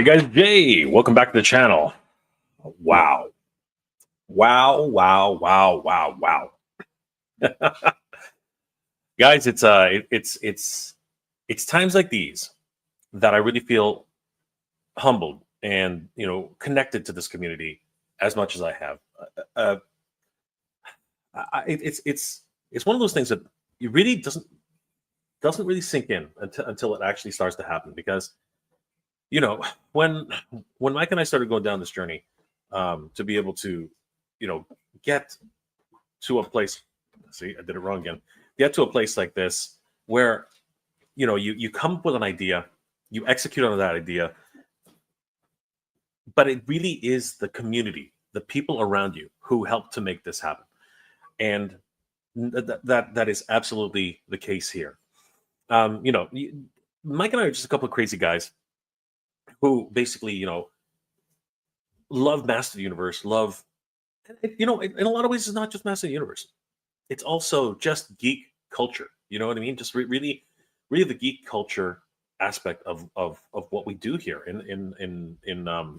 Hey guys, Jay, welcome back to the channel. Wow. Wow, wow, wow, wow, wow. Guys, it's times like these that I really feel humbled and, connected to this community as much as I have. Uh, it's one of those things that it really doesn't really sink in until it actually starts to happen because you know when when Mike and I started going down this journey, to be able to you know get to a place. See, I did it wrong again. Get to a place like this where you come up with an idea, you execute on that idea, but it really is the community, the people around you who help to make this happen. And that is absolutely the case here. Mike and I are just a couple of crazy guys who basically love Master of the Universe, love in a lot of ways it's not just Master of the Universe. It's also just geek culture. You know what I mean? Just really the geek culture aspect of what we do here in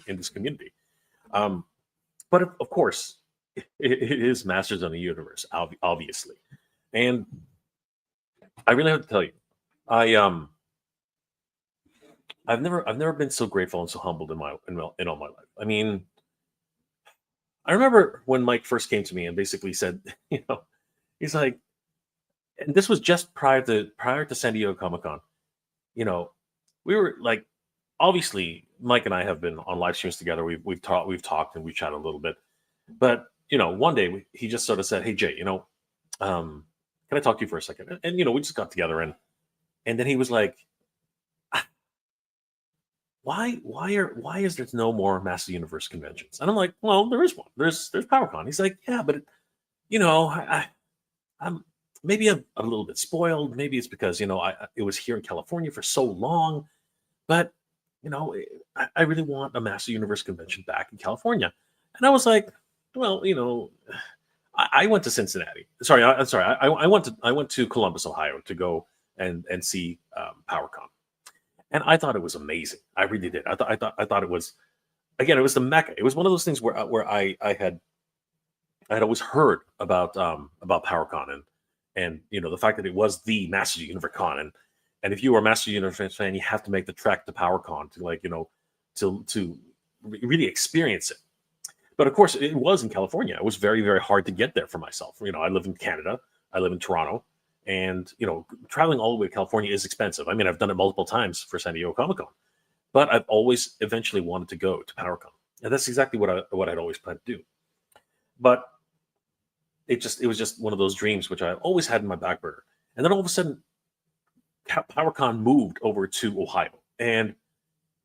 this community. Um, but of course, it is Masters of the Universe, obviously, and I really have to tell you, I I've never been so grateful and so humbled in all my life. I mean, I remember when Mike first came to me and basically said, he's like, and this was just prior to San Diego Comic Con. You know, we were like, obviously, Mike and I have been on live streams together. We've talked and we've chatted a little bit. But one day he just sort of said, "Hey Jay, can I talk to you for a second?" And we just got together and then he was like, why is there no more Master Universe conventions? And I'm like, well, there is one. There's PowerCon. He's like, yeah, but I'm maybe a little bit spoiled. Maybe it's because it was here in California for so long, but you know I really want a Master Universe convention back in California. And I was like, well, I went to Cincinnati. Sorry, I'm sorry. I went to Columbus, Ohio, to go and see PowerCon, and I thought it was amazing. I really did. I thought it was, again, it was the mecca. It was one of those things where I had always heard about PowerCon and the fact that it was the Master Universe Con, and if you were a Master Universe fan, you have to make the trek to PowerCon to really experience it. But of course, it was in California. It was very, very hard to get there for myself. I live in Canada. I live in Toronto, and traveling all the way to California is expensive. I mean, I've done it multiple times for San Diego Comic Con, but I've always eventually wanted to go to PowerCon, and that's exactly what I'd always planned to do. But it was just one of those dreams which I always had in my back burner. And then all of a sudden, PowerCon moved over to Ohio, and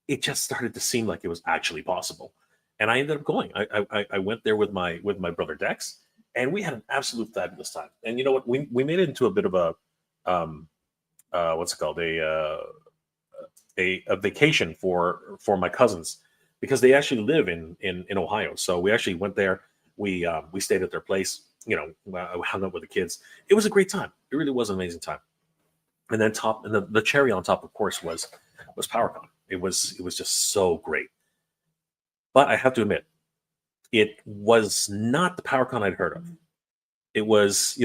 it just started to seem like it was actually possible. And I ended up going. I went there with my brother Dex, and we had an absolute fabulous time. And you know what? We made it into a bit of a what's it called, a vacation for my cousins, because they actually live in Ohio. So we actually went there. We stayed at their place. I hung out with the kids. It was a great time. It really was an amazing time. And then the cherry on top, of course, was PowerCon. It was just so great. But I have to admit, it was not the PowerCon I'd heard of. It was,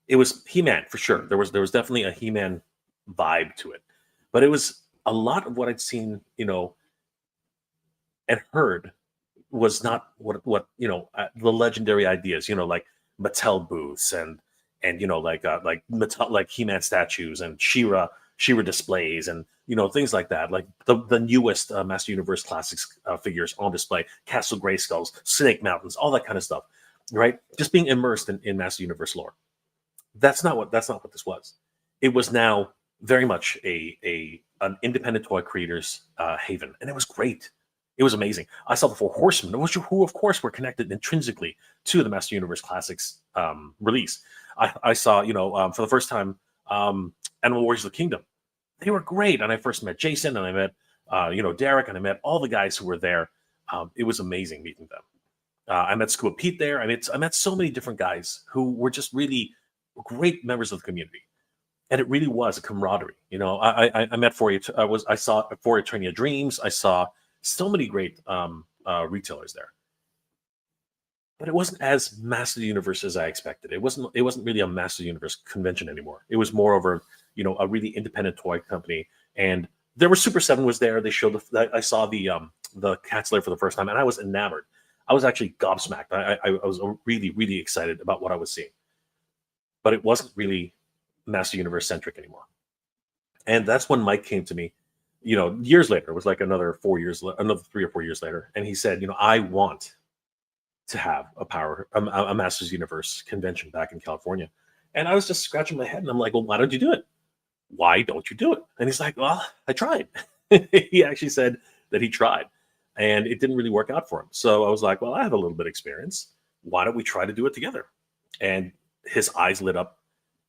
it was He-Man for sure. There was definitely a He-Man vibe to it, but it was a lot of what I'd seen, and heard was not what the legendary ideas, like Mattel booths and like Mattel, like He-Man statues and She-Ra displays and things like that, like the newest Master Universe Classics figures on display, Castle Grayskulls, Snake Mountains, all that kind of stuff, right? Just being immersed in Master Universe lore. That's not what this was. It was now very much an independent toy creators haven, and it was great. It was amazing. I saw the Four Horsemen, who of course were connected intrinsically to the Master Universe Classics release. I saw, for the first time, Animal Warriors of the Kingdom. They were great, and I first met Jason, and I met, Derek, and I met all the guys who were there. It was amazing meeting them. I met Scuba Pete there. I met so many different guys who were just really great members of the community. and it really was a camaraderie. I met I saw for Eternia Dreams. I saw so many great retailers there, but it wasn't as Master Universe as I expected. It wasn't really a Master Universe convention anymore. It was more over a really independent toy company, and there was Super Seven was there. They showed I saw the Cat Lair for the first time, and I was enamored. I was actually gobsmacked. I was really really excited about what I was seeing, but it wasn't really Master Universe centric anymore. And that's when Mike came to me, years later. It was like another 4 years, another 3 or 4 years later, and he said, I want to have a Masters Universe convention back in California. And I was just scratching my head, and I'm like, well, why don't you do it? Why don't you do it? And he's like, well, I tried. He actually said that he tried, and it didn't really work out for him. So I was like, well, I have a little bit of experience. Why don't we try to do it together? And his eyes lit up,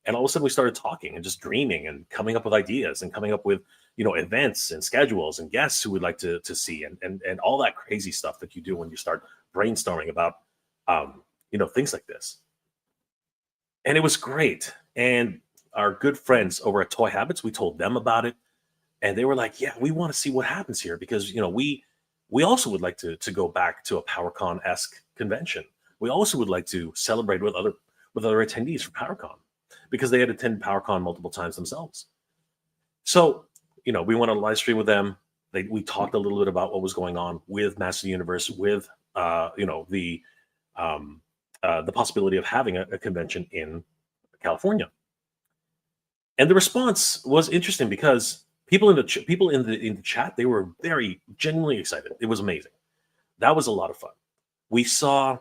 and all of a sudden we started talking and just dreaming and coming up with ideas and coming up with events and schedules and guests who would like to see, and all that crazy stuff that you do when you start brainstorming about things like this. And it was great. And our good friends over at Toy Habits, we told them about it, and they were like, yeah, we want to see what happens here, because we also would like to go back to a PowerCon-esque convention. We also would like to celebrate with other attendees for PowerCon, because they had attended PowerCon multiple times themselves. So we went on a live stream with them. We talked a little bit about what was going on with Master Universe, with the possibility of having a convention in California. And the response was interesting, because people in the chat, they were very genuinely excited. It was amazing. That was a lot of fun. We saw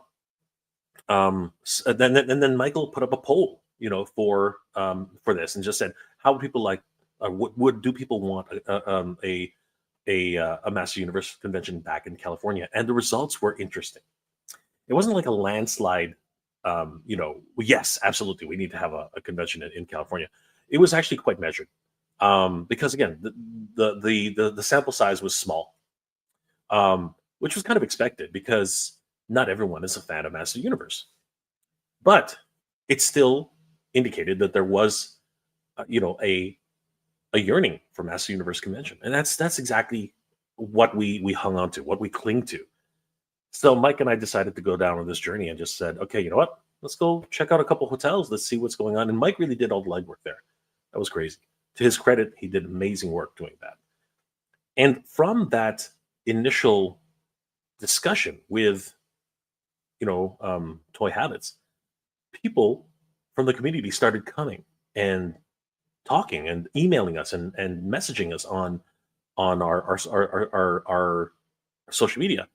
then Michael put up a poll, for this, and just said, how would people like, do people want a Master Universe convention back in California? And the results were interesting. It wasn't like a landslide. Yes, absolutely, we need to have a convention in California. It was actually quite measured, because again, the sample size was small, which was kind of expected, because not everyone is a fan of Master Universe. But it still indicated that there was, a yearning for Master Universe convention, and that's exactly what we hung on to, what we cling to. So Mike and I decided to go down on this journey, and just said, okay, you know what? Let's go check out a couple hotels. Let's see what's going on. And Mike really did all the legwork there. That was crazy. To his credit, he did amazing work doing that. And from that initial discussion with, Toy Habits, people from the community started coming and talking and emailing us and messaging us on our social media,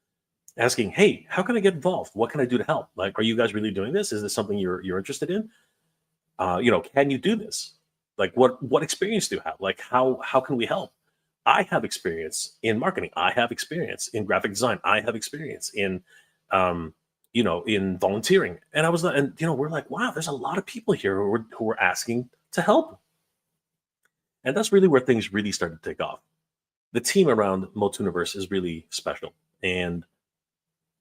asking, hey, how can I get involved? What can I do to help? Like, are you guys really doing this? Is this something you're interested in? Can you do this? Like, what experience do you have? Like, how can we help? I have experience in marketing. I have experience in graphic design. I have experience in, in volunteering. And I was, and we're like, wow, there's a lot of people here who are asking to help. And that's really where things really started to take off. The team around MOTUNIVERSE is really special, and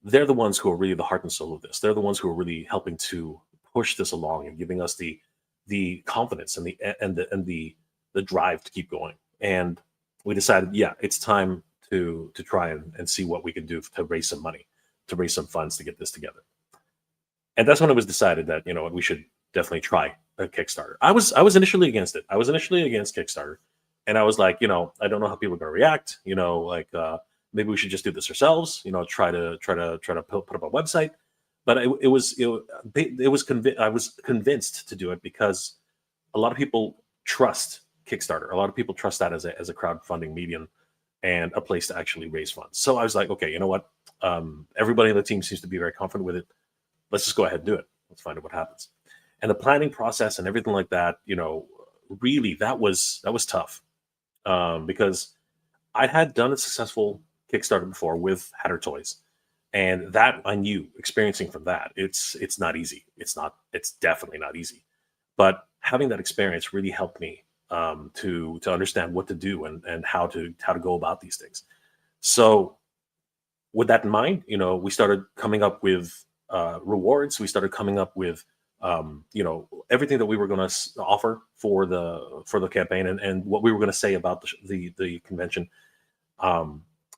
they're the ones who are really the heart and soul of this. They're the ones who are really helping to push this along and giving us the confidence and the drive to keep going. And we decided, yeah, it's time to try and see what we can do to raise some money, to raise some funds to get this together. And that's when it was decided that, we should definitely try a Kickstarter. I was initially against it. I was initially against Kickstarter, and I was like, I don't know how people are going to react. Maybe we should just do this ourselves. Try to put up a website. But I was convinced to do it, because a lot of people trust Kickstarter. A lot of people trust that as a crowdfunding medium and a place to actually raise funds. So I was like, okay, you know what? Everybody on the team seems to be very confident with it. Let's just go ahead and do it. Let's find out what happens. And the planning process and everything like that, really that was tough, because I had done a successful Kickstarter before with Hatter Toys, and that I knew, experiencing from that, it's not easy. It's definitely not easy. But having that experience really helped me to understand what to do and how to go about these things. So with that in mind, we started coming up with rewards. We started coming up with everything that we were going to offer for the campaign, and what we were going to say about the convention.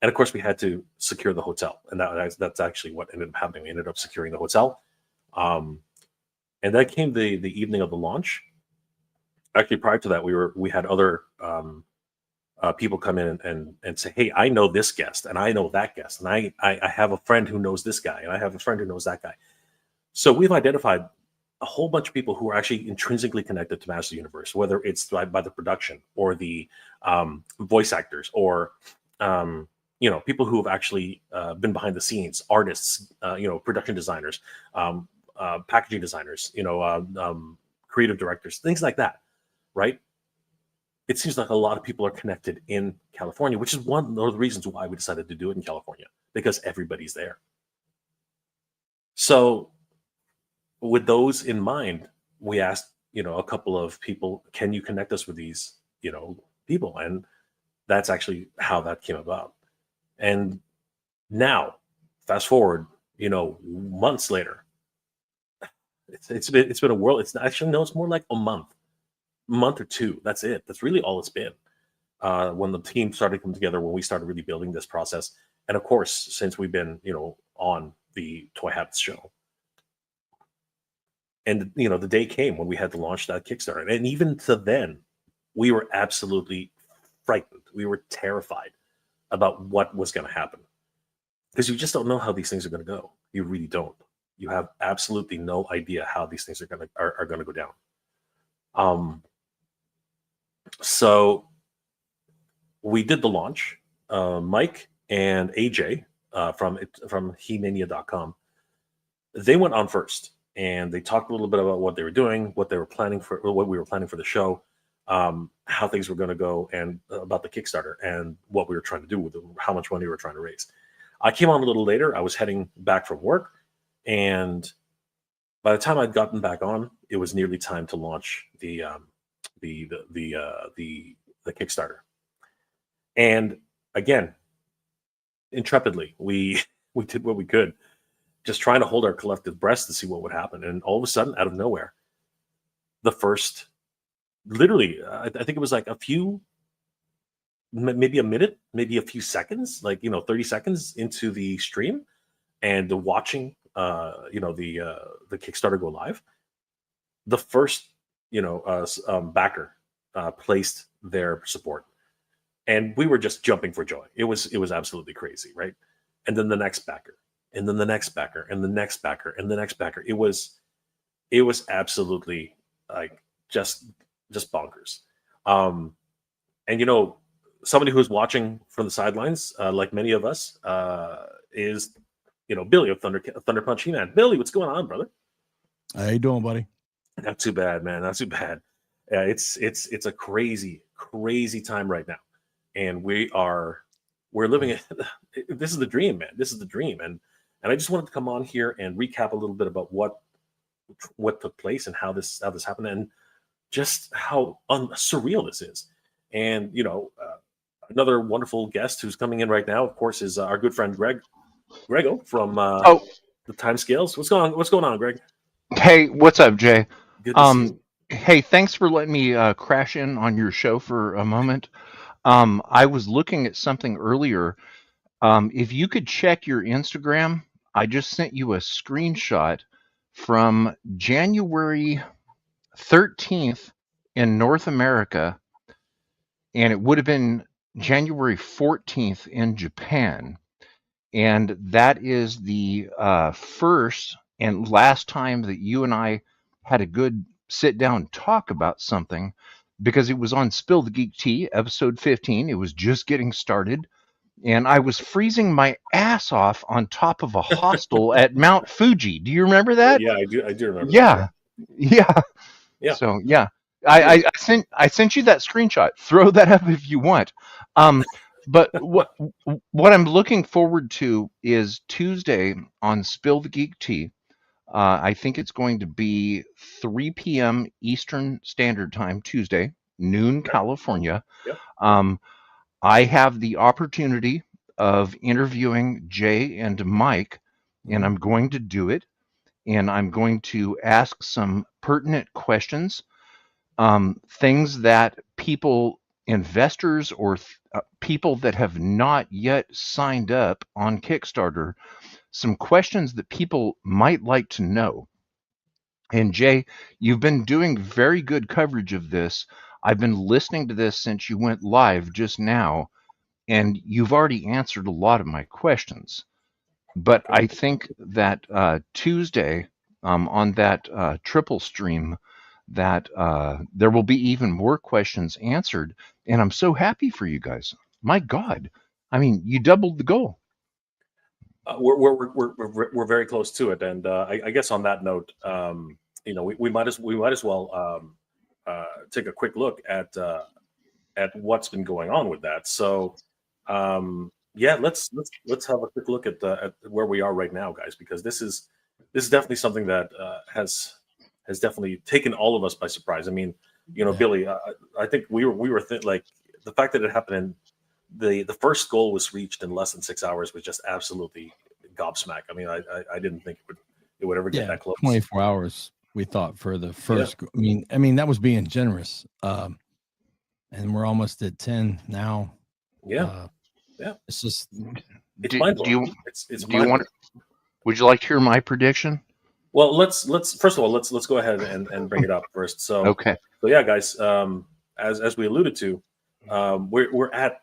And of course, we had to secure the hotel, and that's actually what ended up happening. We ended up securing the hotel, um, and that came the evening of the launch. Actually, prior to that, we had other people come in and say, "Hey, I know this guest, and I know that guest, and I have a friend who knows this guy, and I have a friend who knows that guy." So we've identified a whole bunch of people who are actually intrinsically connected to Master Universe, whether it's by the production or the voice actors, or people who have actually been behind the scenes, artists, production designers, packaging designers, creative directors, things like that, right? It seems like a lot of people are connected in California, which is one of the reasons why we decided to do it in California, because everybody's there. So with those in mind, we asked, a couple of people, can you connect us with these, people? And that's actually how that came about. And now, fast forward, months later, it's been a whirl. It's actually, no, it's more like a month or two. That's it. That's really all it's been. When the team started coming together, when we started really building this process, and of course, since we've been, on the Toy Habits show. And the day came when we had to launch that Kickstarter, and even to then, we were absolutely frightened. We were terrified about what was going to happen, because you just don't know how these things are going to go. You really don't. You have absolutely no idea how these things are going to go down. So we did the launch. Mike and AJ from HeMania.com, they went on first, and they talked a little bit about what they were doing, what they were planning for, or what we were planning for the show, how things were going to go, and about the Kickstarter, and what we were trying to do with it, how much money we were trying to raise. I came on a little later. I was heading back from work, and by the time I'd gotten back on, it was nearly time to launch the Kickstarter. And again, intrepidly, we did what we could, just trying to hold our collective breaths to see what would happen. And all of a sudden, out of nowhere, the first, literally, I think it was like maybe a minute, maybe a few seconds, 30 seconds into the stream, and watching, the Kickstarter go live, the first, backer placed their support, and we were just jumping for joy. It was absolutely crazy, right? And then the next backer, and then the next backer, and the next backer, and the next backer. It was absolutely just bonkers. And somebody who's watching from the sidelines, like many of us, is Billy of Thunder Punch He-Man. Billy, what's going on, brother? How you doing, buddy? Not too bad, man. Not too bad. It's a crazy time right now, and we're living it. This is the dream, man. This is the dream, and I just wanted to come on here and recap a little bit about what took place and how this happened, and just how surreal this is. And another wonderful guest who's coming in right now, of course, is our good friend Grego from the Time Scales. What's going on, Greg? Hey, what's up, Jay? Good to see you. Hey, thanks for letting me crash in on your show for a moment. I was looking at something earlier. If you could check your Instagram, I just sent you a screenshot from January 13th in North America, and it would have been January 14th in Japan. And that is the first and last time that you and I had a good sit down talk about something, because it was on Spill the Geek Tea, episode 15. It was just getting started, and I was freezing my ass off on top of a hostel at Mount Fuji. Do you remember that? Yeah, I do remember. Yeah, that. Yeah. So yeah, I sent you that screenshot. Throw that up if you want. But what I'm looking forward to is Tuesday on Spill the Geek Tea. I think it's going to be 3 p.m. Eastern Standard Time, Tuesday, noon, California. Yep. I have the opportunity of interviewing Jay and Mike, and I'm going to do it. and I'm going to ask some pertinent questions, things that people, investors, or people that have not yet signed up on Kickstarter, some questions that people might like to know. And Jay, you've been doing very good coverage of this. I've been listening to this since you went live just now, and you've already answered a lot of my questions. But I think that Tuesday, on that triple stream, that there will be even more questions answered. And I'm so happy for you guys. My God. I mean, you doubled the goal. We're very close to it, and I guess on that note, we might as well take a quick look at what's been going on with that. So yeah, let's have a quick look at where we are right now, guys, because this is definitely something that has definitely taken all of us by surprise. I mean, Billy, I think we were like the fact that it happened in the first goal was reached in less than 6 hours was just absolutely gobsmack. I mean, I didn't think it would ever get that close. 24 hours we thought for the first. Yeah. I mean that was being generous. And we're almost at 10 now. Yeah. Yeah. It's just it's mind-blowing. Would you like to hear my prediction? Well, let's first of all let's go ahead and bring it up first. So okay. So yeah, guys, as we alluded to, we're at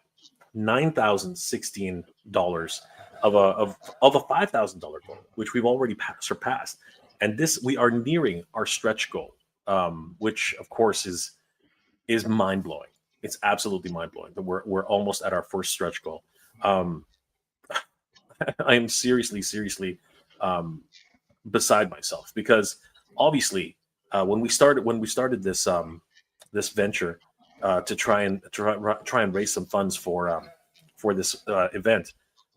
$9,016 of a $5,000 goal, which we've already surpassed, and we are nearing our stretch goal, which of course is mind blowing. It's absolutely mind blowing that we're almost at our first stretch goal. I am seriously beside myself because obviously when we started this this venture to try and raise some funds for this event,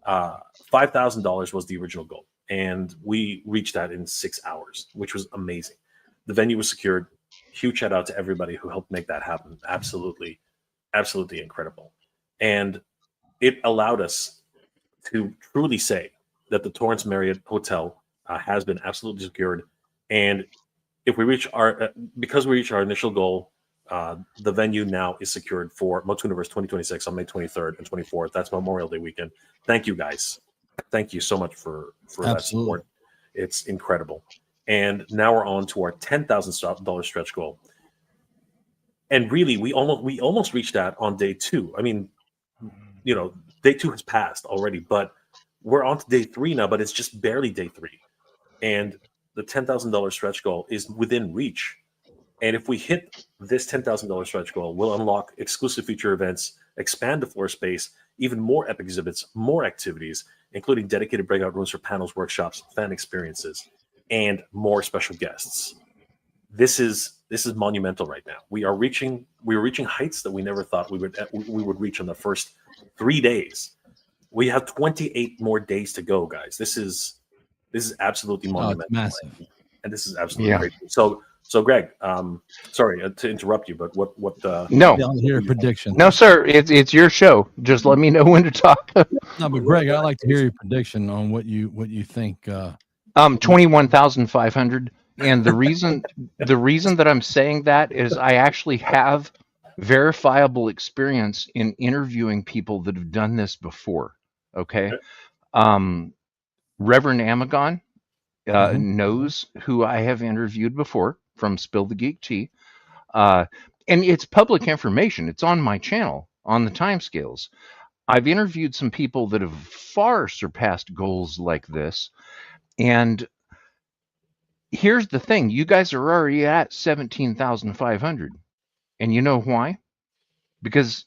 $5,000 was the original goal, and we reached that in 6 hours, which was amazing. The venue was secured. Huge shout out to everybody who helped make that happen. Absolutely incredible. And it allowed us to truly say that the Torrance Marriott Hotel has been absolutely secured. And if we reach because we reached our initial goal, the venue now is secured for MOTUNIVERSE 2026 on May 23rd and 24th. That's Memorial Day weekend. Thank you, guys. Thank you so much for that support. It's incredible. And now we're on to our $10,000 stretch goal. And really, we almost reached that on day 2. I mean, day 2 has passed already, but we're on to day 3 now, but it's just barely day 3. And the $10,000 stretch goal is within reach. And if we hit this $10,000 stretch goal, we'll unlock exclusive feature events, expand the floor space, even more epic exhibits, more activities, including dedicated breakout rooms for panels, workshops, fan experiences, and more special guests. This is monumental right now. We are reaching heights that we never thought we would reach in the first 3 days. We have 28 more days to go, guys. This is absolutely monumental. It's massive. And this is absolutely great. So Greg, sorry to interrupt you, but what no, hear a prediction. No, sir, it's your show. Just let me know when to talk. No, but Greg, I'd like to hear your prediction on what you think. 21,500. And the reason that I'm saying that is I actually have verifiable experience in interviewing people that have done this before. Okay. Reverend Amagon knows who I have interviewed before from Spill the Geek Tea. And it's public information. It's on my channel on the timescales. I've interviewed some people that have far surpassed goals like this. And here's the thing. You guys are already at 17,500. And you know why? Because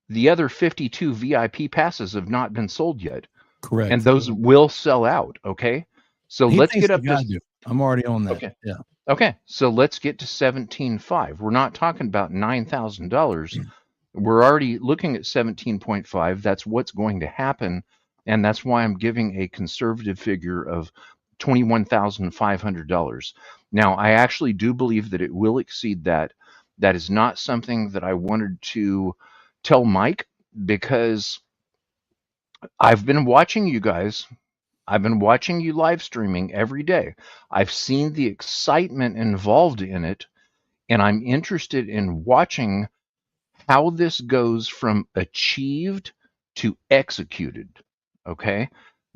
the other 52 VIP passes have not been sold yet. Correct. And those will sell out. Okay. So let's get up to. I'm already on that. Okay. Yeah. Okay. So let's get to 17.5. We're not talking about $9,000. We're already looking at 17.5. That's what's going to happen. And that's why I'm giving a conservative figure of $21,500. Now, I actually do believe that it will exceed that. That is not something that I wanted to tell Mike because I've been watching you guys I've been watching you live streaming every day. I've seen the excitement involved in it, and I'm interested in watching how this goes from achieved to executed. Okay?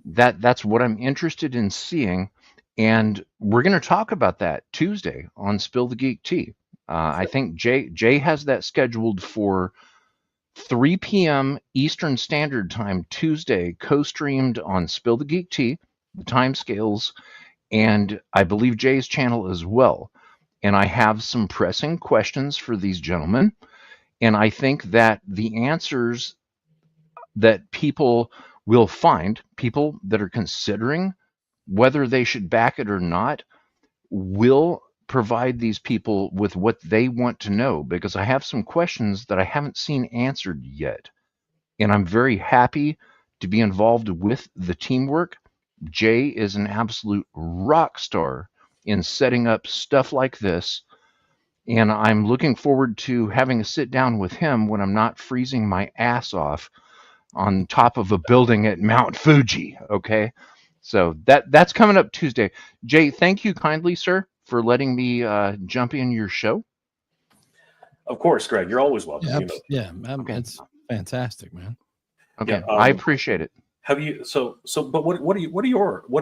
That's what I'm interested in seeing, and we're going to talk about that Tuesday on Spill the Geek Tea. I think Jay has that scheduled for 3 p.m. Eastern Standard Time Tuesday, co-streamed on Spill the Geek Tea, the time scales, and I believe Jay's channel as well. And I have some pressing questions for these gentlemen, and I think that the answers that people will find, people that are considering whether they should back it or not, will provide these people with what they want to know, because I have some questions that I haven't seen answered yet. And I'm very happy to be involved with the teamwork. Jay is an absolute rock star in setting up stuff like this. And I'm looking forward to having a sit down with him when I'm not freezing my ass off on top of a building at Mount Fuji. Okay. So that's coming up Tuesday. Jay, thank you kindly, sir, for letting me jump in your show. Of course, Greg, you're always welcome. Yeah, You know. yeah, Okay. it's fantastic, man. Okay, Yeah, I appreciate it. Have you but what are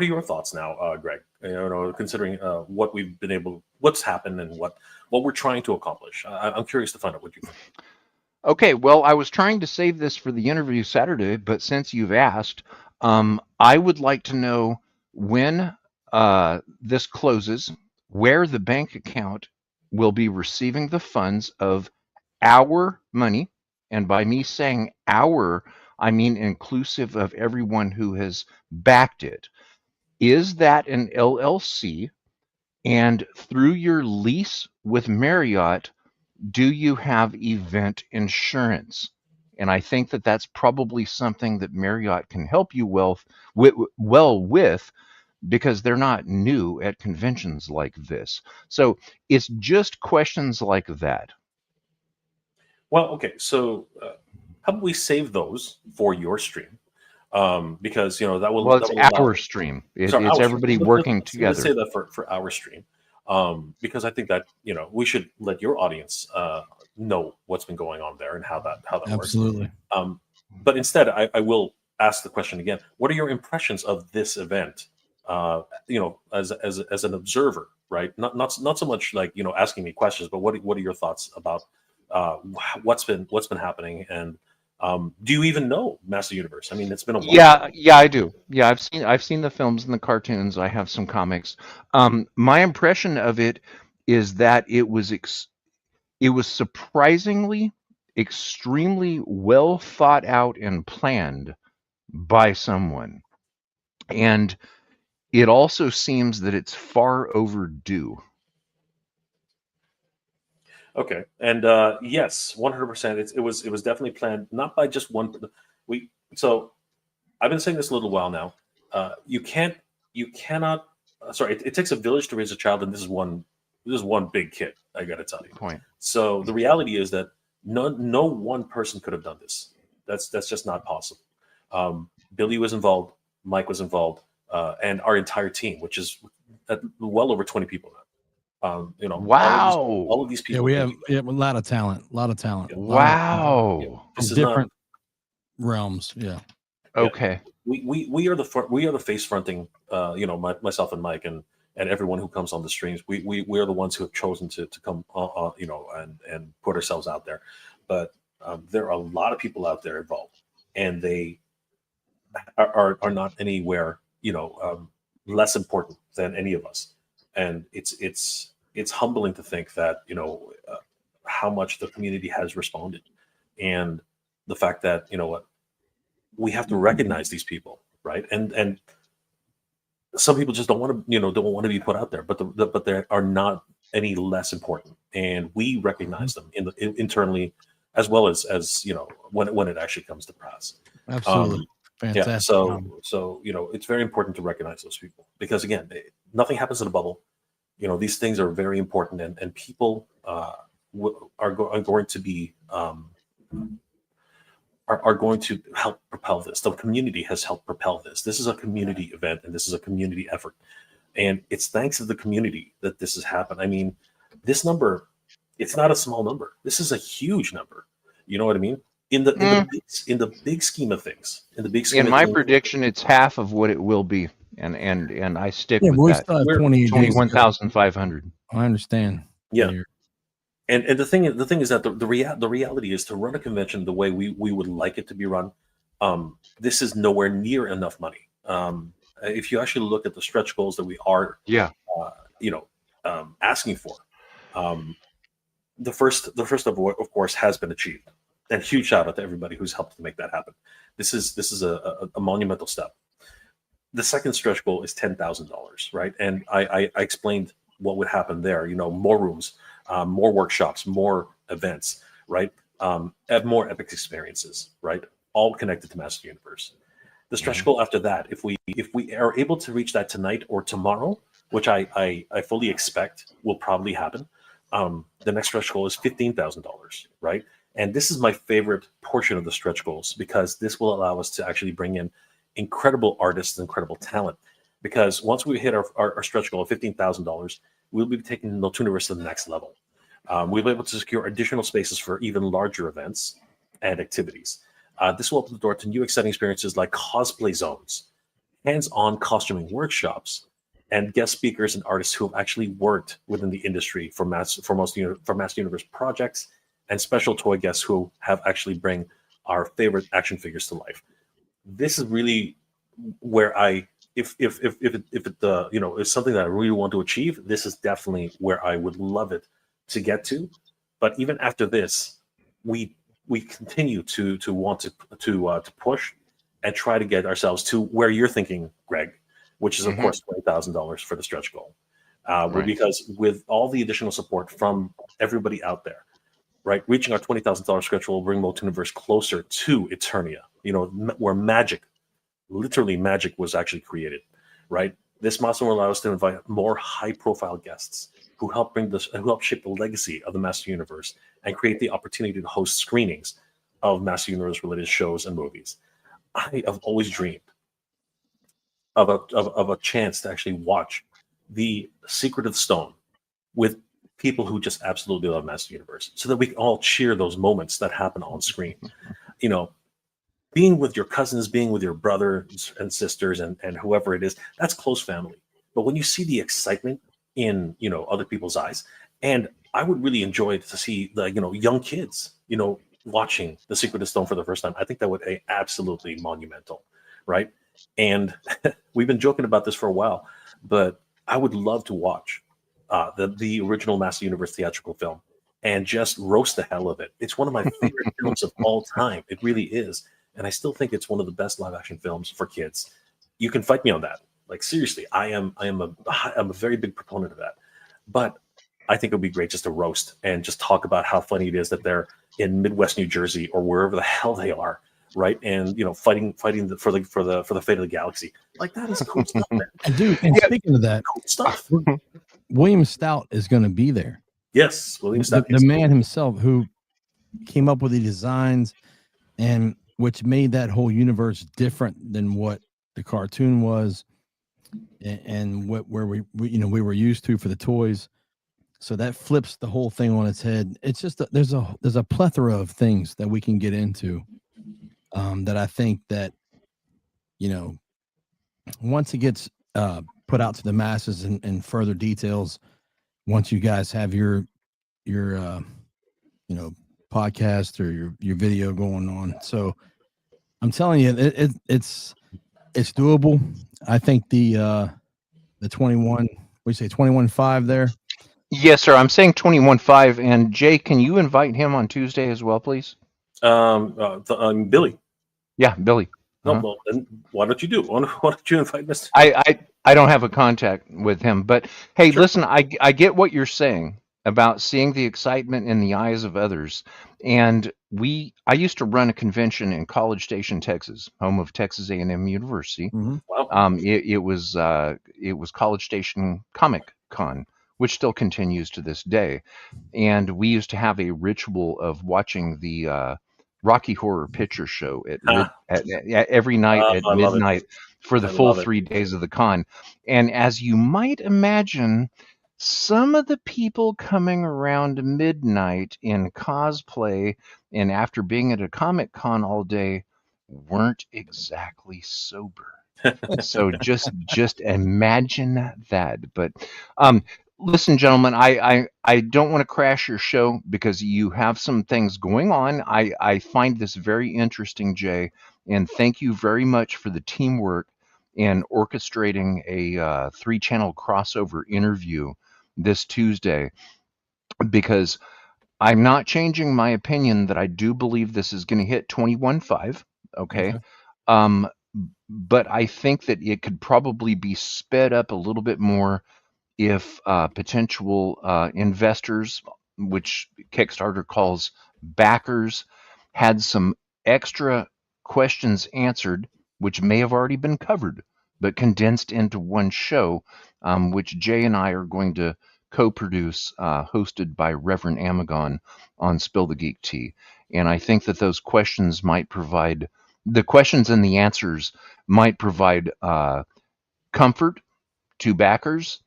your thoughts now, Greg? You know, considering what's happened and what we're trying to accomplish. I'm curious to find out what you think. Okay, well, I was trying to save this for the interview Saturday, but since you've asked, I would like to know when this closes, where the bank account will be receiving the funds of our money. And by me saying our, I mean inclusive of everyone who has backed it. Is that an LLC? And through your lease with Marriott, do you have event insurance? And I think that that's probably something that Marriott can help you with, because they're not new at conventions like this. So it's just questions like that. Well, okay, so how about we save those for your stream? Because you know that Well, it's will allow. our stream. Sorry, It's our stream. everybody working Let's say together. that for our stream, because I think that we should let your audience know what's been going on there and how that works. Absolutely. But instead, I will ask the question again: what are your impressions of this event? As an observer, right? Not so much like asking me questions, but what are your thoughts about what's been happening? And do you even know Master Universe? I mean, it's been a while. Yeah, I do. Yeah, I've seen the films and the cartoons. I have some comics. My impression of it is that it was surprisingly extremely well thought out and planned by someone. And it also seems that it's far overdue. Okay, and yes, 100%. It was definitely planned, not by just one. So I've been saying this a little while now. You cannot. Sorry, it takes a village to raise a child, and this is one big kid. I got to tell you. Point. So the reality is that no one person could have done this. That's just not possible. Billy was involved, Mike was involved, and our entire team, which is well over 20 people now. Wow. All of these people. Yeah, we have a lot of talent. A lot of talent. Wow. This is different realms. Yeah. Okay. We are the face fronting. Myself and Mike and everyone who comes on the streams. We are the ones who have chosen to come and put ourselves out there. But there are a lot of people out there involved, and they are not anywhere less important than any of us. And it's humbling to think that how much the community has responded, and the fact that we have to recognize these people, right? And some people just don't want to be put out there, but they are not any less important, and we recognize them internally as well as when it actually comes to press. Absolutely. Fantastic. Yeah, so it's very important to recognize those people, because again, nothing happens in a bubble. These things are very important, and people are going to be are going to help propel this. The community has helped propel this. This is a community event, and this is a community effort. And it's thanks to the community that this has happened. I mean, this number, it's not a small number. This is a huge number. You know what I mean? In the big scheme of things. In my prediction, it's half of what it will be, and I stick with we that. still have 28 days. 21,500. I understand. Yeah. And the thing is that the reality is to run a convention the way we would like it to be run. This is nowhere near enough money. If you actually look at the stretch goals that we are, asking for, the first of course has been achieved, and huge shout out to everybody who's helped to make that happen. This is a monumental step. The second stretch goal is $10,000, right? And I explained what would happen there. More rooms. More workshops, more events, right? More epic experiences, right? All connected to Master Universe. The stretch goal after that, if we are able to reach that tonight or tomorrow, which I fully expect will probably happen, the next stretch goal is $15,000, right? And this is my favorite portion of the stretch goals, because this will allow us to actually bring in incredible artists, incredible talent. Because once we hit our stretch goal of $15,000, we'll be taking MOTUNIVERSE to the next level. We'll be able to secure additional spaces for even larger events and activities. This will open the door to new exciting experiences like cosplay zones, hands-on costuming workshops, and guest speakers and artists who have actually worked within the industry for Master Universe projects, and special toy guests who have actually bring our favorite action figures to life. This is really where if it's something that I really want to achieve, this is definitely where I would love it to get to. But even after this, we continue to want to push and try to get ourselves to where you're thinking, Greg, which is of course $20,000 for the stretch goal. Right. Because with all the additional support from everybody out there, right, reaching our $20,000 stretch goal will bring MOTUNIVERSE closer to Eternia. Where magic was actually created, right? This milestone will allow us to invite more high-profile guests who help shape the legacy of the Master Universe and create the opportunity to host screenings of Master Universe-related shows and movies. I have always dreamed of a chance to actually watch the Secret of the Stone with people who just absolutely love Master Universe, so that we can all cheer those moments that happen on screen. Being with your cousins, being with your brothers and sisters and whoever it is, that's close family. But when you see the excitement in, other people's eyes, and I would really enjoy to see the, young kids, watching The Secret of Stone for the first time. I think that would be absolutely monumental, right? And we've been joking about this for a while, but I would love to watch the original Master Universe theatrical film and just roast the hell of it. It's one of my favorite films of all time. It really is. And I still think it's one of the best live action films for kids. You can fight me on that. Like, seriously, I'm a very big proponent of that. But I think it would be great just to roast and just talk about how funny it is that they're in Midwest New Jersey or wherever the hell they are, right? And fighting for the fate of the galaxy. Like, that is cool stuff, man. Dude, and speaking of that, cool stuff. William Stout is going to be there. Yes, William Stout, the man himself who came up with the designs and which made that whole universe different than what the cartoon was, and where we were used to for the toys. So that flips the whole thing on its head. It's just there's a plethora of things that we can get into, that I think that once it gets put out to the masses and further details, once you guys have your podcast or your video going on. So I'm telling you, it's doable. I think the 21, we say 21.5 there. Yes, sir. I'm saying 21.5. And Jay, can you invite him on Tuesday as well, please? Billy. Yeah, Billy. No, well, then why don't you invite Mr. I don't have a contact with him, but hey, sure. Listen, I get what you're saying about seeing the excitement in the eyes of others. And I used to run a convention in College Station, Texas, home of Texas A&M University. Mm-hmm. Wow. It was College Station Comic Con, which still continues to this day. And we used to have a ritual of watching the Rocky Horror Picture Show Ah, every night at I love it. midnight for the I full love it. 3 days of the con. And as you might imagine, some of the people coming around midnight in cosplay and after being at a Comic Con all day weren't exactly sober. So just imagine that. But um, listen, gentlemen, I don't want to crash your show because you have some things going on. I find this very interesting, Jay, and thank you very much for the teamwork in orchestrating a 3-channel crossover interview this Tuesday, because I'm not changing my opinion that I do believe this is going to hit 21.5. Okay. Okay. Um, but I think that it could probably be sped up a little bit more if potential investors, which Kickstarter calls backers, had some extra questions answered, which may have already been covered, but condensed into one show, which Jay and I are going to co-produce, hosted by Reverend Amagon on Spill the Geek Tea. And I think that those questions might provide, the questions and the answers might provide comfort to backers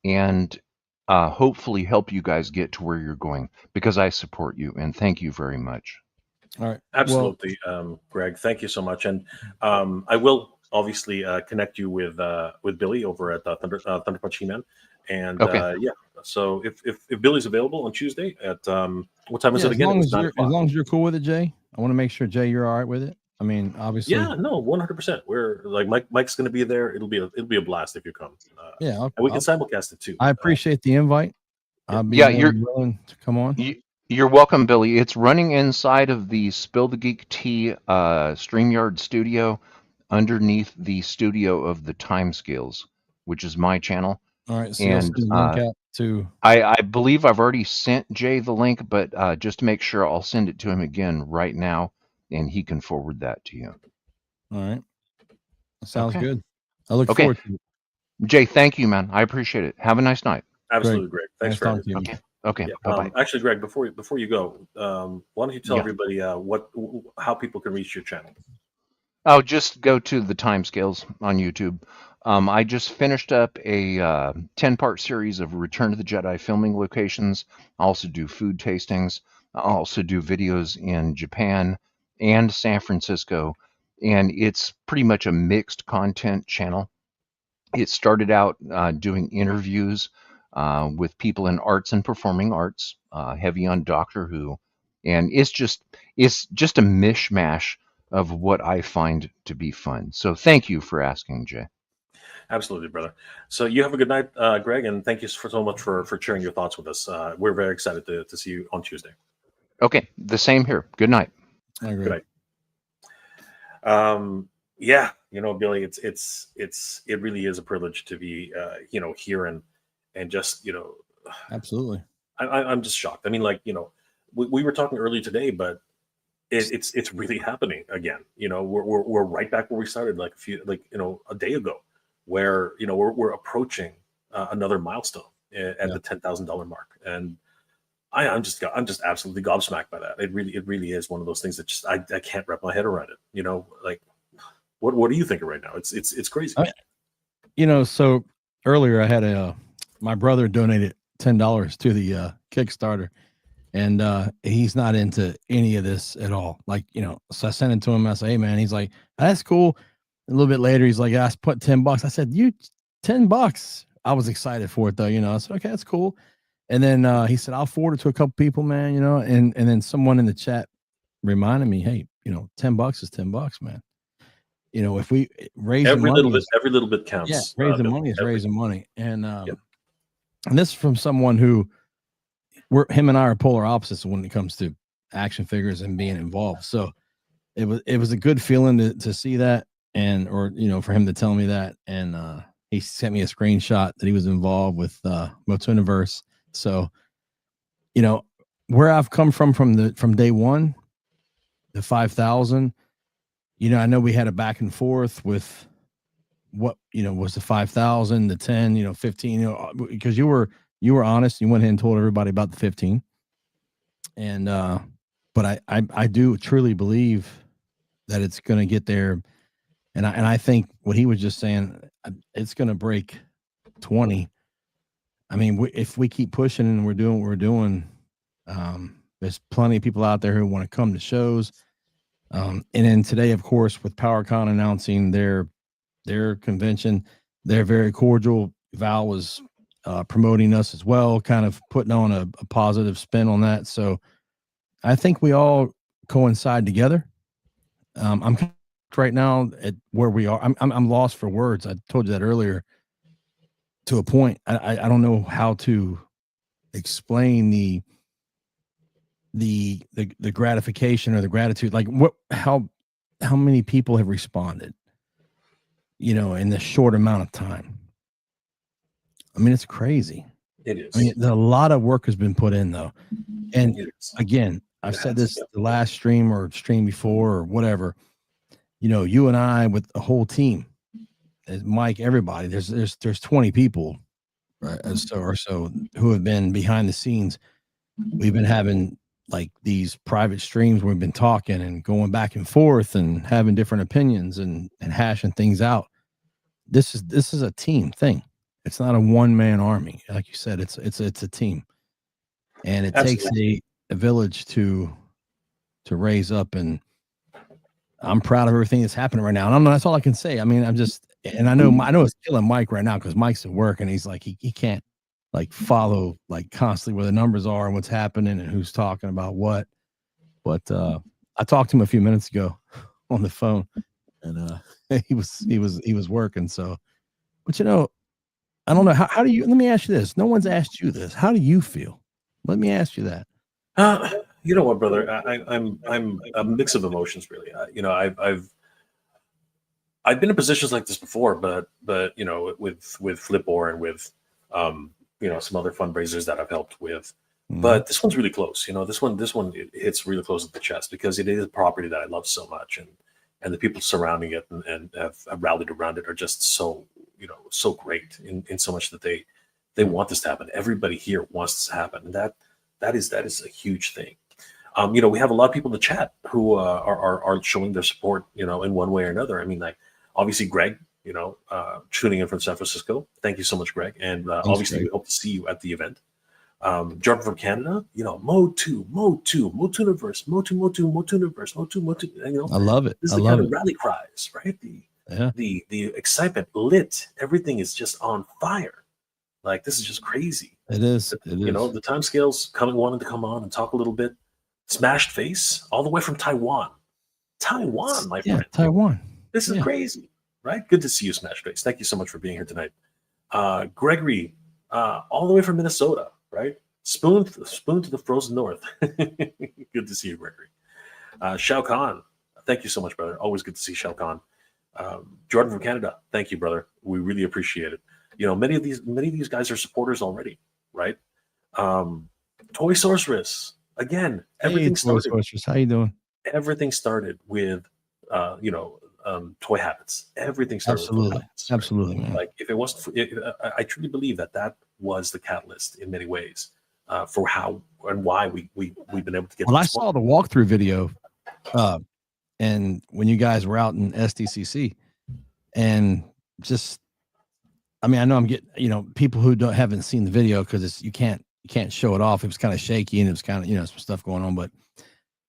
and hopefully help you guys get to where you're going, because I support you and thank you very much. All right. Absolutely, Greg. Thank you so much, and I will obviously connect you with Billy over at Thunder Punch He-Man, and Okay. yeah. So if Billy's available on Tuesday at what time is it As again? It long was as 9 you're as o'clock. long as you're cool with it, Jay. I want to make sure, Jay, you're all right with it. I mean, obviously. Yeah, no, 100%. We're like Mike's going to be there. It'll be a blast if you come. Yeah. And we can simulcast it too. I appreciate the invite. Yeah. I'll be Yeah, more than willing to come on. you're welcome, Billy. It's running inside of the Spill the Geek Tea StreamYard studio, underneath the studio of the Timescales, which is my channel. All right. So you'll And send the link out to. I believe I've already sent Jay the link, but just to make sure, I'll send it to him again right now, and he can forward that to you. All right. Sounds Okay. good. I look Okay. forward to it. Jay, thank you, man. I appreciate it. Have a nice night. Absolutely, Greg. Thanks Nice for talking everything. to you. Okay. Yeah. Bye-bye. Actually, Greg, before you go, why don't you tell Yeah. everybody how people can reach your channel? Oh, just go to the Timescales on YouTube. I just finished up a 10-part series of Return to the Jedi filming locations. I also do food tastings. I also do videos in Japan and San Francisco. And it's pretty much a mixed content channel. It started out doing interviews with people in arts and performing arts, heavy on Doctor Who. And it's just a mishmash of what I find to be fun. So thank you for asking, Jay. Absolutely, brother. So you have a good night, Greg, and thank you so much for sharing your thoughts with us. We're very excited to see you on Tuesday. Okay, the same here. Good night. I agree. Good night. Yeah, Billy, it really is a privilege to be here and just Absolutely. I'm just shocked. I mean, we were talking earlier today, but it's really happening again. We're right back where we started a day ago, where we're approaching another milestone at the $10,000 mark, and I'm just absolutely gobsmacked by that. It really is one of those things that just I can't wrap my head around it. What are you thinking right now? It's crazy. So earlier I had my brother donated $10 to the Kickstarter, and he's not into any of this at all. So I sent it to him. I said, "Hey man," he's like, "That's cool." A little bit later, he's like, "I put $10." I said, "You $10?" I was excited for it though. I said, "Okay, that's cool." And then he said, "I'll forward it to a couple people, man." And then someone in the chat reminded me, "Hey, $10 is $10, man. If we raise every little bit counts." Yeah, raising money is raising money. And and this is from someone who him and I are polar opposites when it comes to action figures and being involved. So it was a good feeling to see that, or for him to tell me that. And he sent me a screenshot that he was involved with MOTUNIVERSE. So where I've come from day one, the 5,000. I know we had a back and forth with what was the 5,000, the 10, 15, because you were honest. You went ahead and told everybody about the 15, and but I do truly believe that it's going to get there. And I think what he was just saying, it's going to break 20. I mean, if we keep pushing and we're doing what we're doing, there's plenty of people out there who want to come to shows. And then today, of course, with PowerCon announcing their convention, they're very cordial. Val was promoting us as well, kind of putting on a positive spin on that. So I think we all coincide together. I'm right now at where we are. I'm lost for words. I told you that earlier. To a point, I don't know how to explain the gratification or the gratitude. Like how many people have responded, in this short amount of time. I mean, it's crazy. It is. I mean, a lot of work has been put in though. And It is. again, I've said this the last stream or stream before or whatever, you and I with the whole team, Mike, everybody, there's 20 people, right? Or so who have been behind the scenes. We've been having like these private streams where we've been talking and going back and forth and having different opinions and hashing things out. This is a team thing. It's not a one-man army. Like you said, it's a team. And it Absolutely. takes a village to raise up, and I'm proud of everything that's happening right now. And that's all I can say. I mean, I know it's killing Mike right now because Mike's at work and he's like, he can't like follow like constantly where the numbers are and what's happening and who's talking about what. But I talked to him a few minutes ago on the phone, and he was working. So, but I don't know how do you. Let me ask you this. No one's asked you this. How do you feel? Let me ask you that. You know what, brother? I'm a mix of emotions, really. I've been in positions like this before, but with Flipboard and with some other fundraisers that I've helped with. Mhm. But this one's really close. This one it hits really close at the chest because it is a property that I love so much, and the people surrounding it and have rallied around it are just so so great in so much that they want this to happen. Everybody here wants this to happen, and that is a huge thing. We have a lot of people in the chat who are showing their support, in one way or another. I mean, like obviously Greg, tuning in from San Francisco. Thank you so much, Greg. And obviously Greg. we hope to see you at the event. Jordan from Canada, MOTUNIVERSE, MOTUNIVERSE. I love it. This is I the love kind of it. rally cries, right? Yeah. The excitement lit. Everything is just on fire. Like this is just crazy. It is. It is. The time scales wanted to come on and talk a little bit. Smashed face all the way from Taiwan. Taiwan, my friend. Taiwan. This is crazy, right? Good to see you, Smashed face. Thank you so much for being here tonight. Gregory, all the way from Minnesota, right? Spoon to the frozen north. Good to see you, Gregory. Shao Kahn, thank you so much, brother. Always good to see Shao Kahn. Jordan from Canada, thank you, brother. We really appreciate it. Many of these guys are supporters already, right? Toy Sorceress, again, everything started. Toy Sorceress, how you doing? Everything started with toy habits. Everything started with toy habits. Absolutely, man. Like if it wasn't I truly believe that was the catalyst in many ways for how and why we've been able to get. Well, I saw the walkthrough video, and when you guys were out in SDCC, and just, I mean, I know I'm getting, people who haven't seen the video because you can't show it off. It was kind of shaky and it was kind of, some stuff going on, but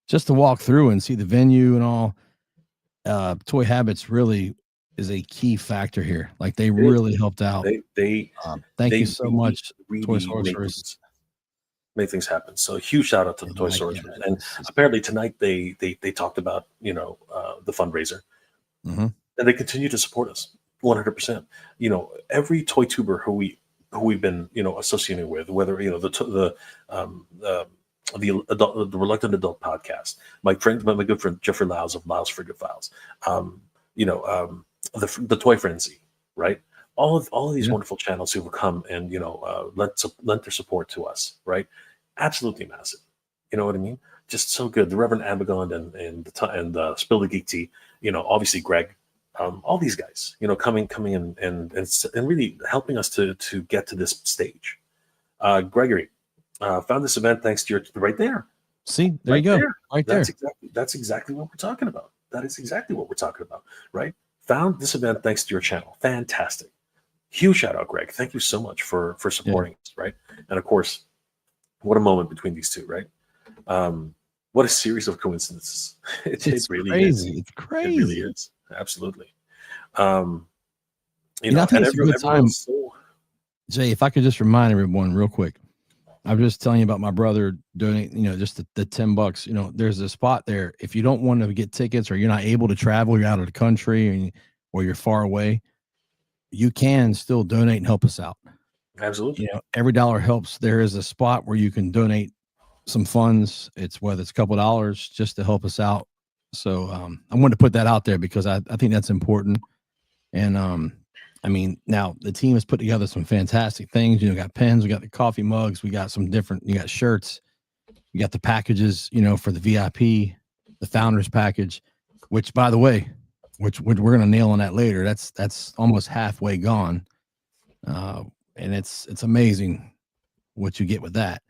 just to walk through and see the venue and all, Toy Habits really is a key factor here. Like they really helped out. Thank you so much, Toy Sorcerers. Make things happen. So huge shout out to the Toy Sorcerers. And apparently tonight they talked about the fundraiser, and they continue to support us 100%. Every toy tuber who we've been associating with, whether the Reluctant Adult podcast, my good friend Jeffrey Lyles of Lyles Frigate Files, the Toy Frenzy, right? All of these wonderful channels who have come and lent their support to us, right? Absolutely massive. You know what I mean? Just so good. The Reverend Abagon and Spill the Geek Tea, obviously Greg, all these guys, coming in and really helping us to get to this stage. Gregory found this event thanks to your right there. See, there you go. Right there. That's exactly what we're talking about. That is exactly what we're talking about, right? Found this event thanks to your channel. Fantastic. Huge shout out, Greg. Thank you so much for supporting us, right? And of course, what a moment between these two, right? What a series of coincidences. It really crazy. is. It's crazy. It really is. Absolutely. You know, I think it's a good time. Jay, if I could just remind everyone real quick, I was just telling you about my brother doing, you know, just the $10. You know, there's a spot there. If you don't want to get tickets or you're not able to travel, you're out of the country or you're far away, you can still donate and help us out. Absolutely. You know, every dollar helps. There is a spot where you can donate some funds. It's whether it's a couple of dollars just to help us out. So I wanted to put that out there because I think that's important. And I mean, now the team has put together some fantastic things. You know, got pens, we got the coffee mugs, we got some different, you got shirts, you got the packages, you know, for the VIP, the founders package, which by the way, which we're going to nail on that later. That's almost halfway gone. And it's amazing what you get with that.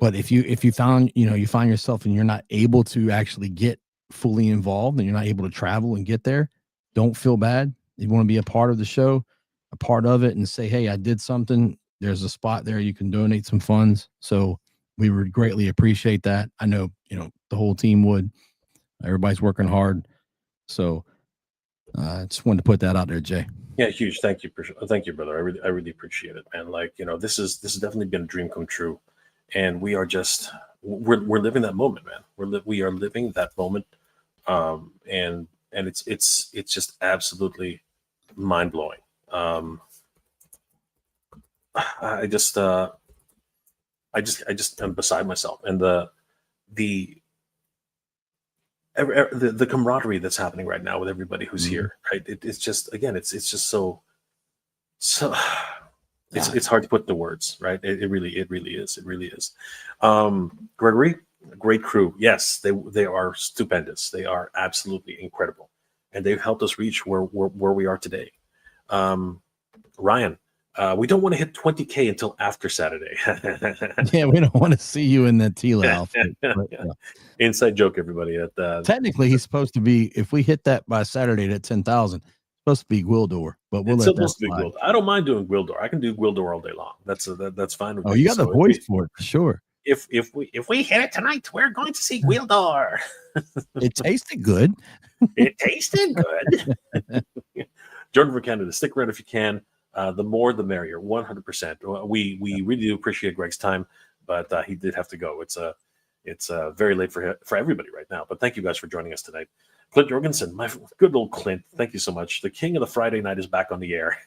But if you find yourself and you're not able to actually get fully involved and you're not able to travel and get there, don't feel bad. You want to be a part of the show, a part of it, and say, hey, I did something. There's a spot there. You can donate some funds. So we would greatly appreciate that. I know, you know, the whole team would. Everybody's working hard. So I just wanted to put that out there, Jay. Yeah, huge. Thank you, brother. I really appreciate it, man. Like, you know, this has definitely been a dream come true, and we are just we're living that moment, man. We are living that moment, and it's just absolutely mind blowing. I just am beside myself, and the camaraderie that's happening right now with everybody who's here, right? It's just, again, it's just so it's hard to put into words, right? It really is. Gregory, great crew. Yes, they are stupendous. They are absolutely incredible, and they've helped us reach where we are today. Ryan, we don't want to hit 20K until after Saturday. Yeah, we don't want to see you in that Tila outfit. But, inside joke, everybody. Technically, he's supposed to be, if we hit that by Saturday at 10,000, supposed to be Gwildor, but we'll let that slide. I don't mind doing Gwildor. I can do Gwildor all day long. That's fine with me. Oh, you got the voice for it, for sure. If we hit it tonight, we're going to see Gwildor. It tasted good. It tasted good. Jordan from Canada, stick around if you can. The more, the merrier. 100%. We really do appreciate Greg's time, but he did have to go. It's very late for everybody right now. But thank you guys for joining us tonight. Clint Jorgensen, my good old Clint. Thank you so much. The king of the Friday night is back on the air.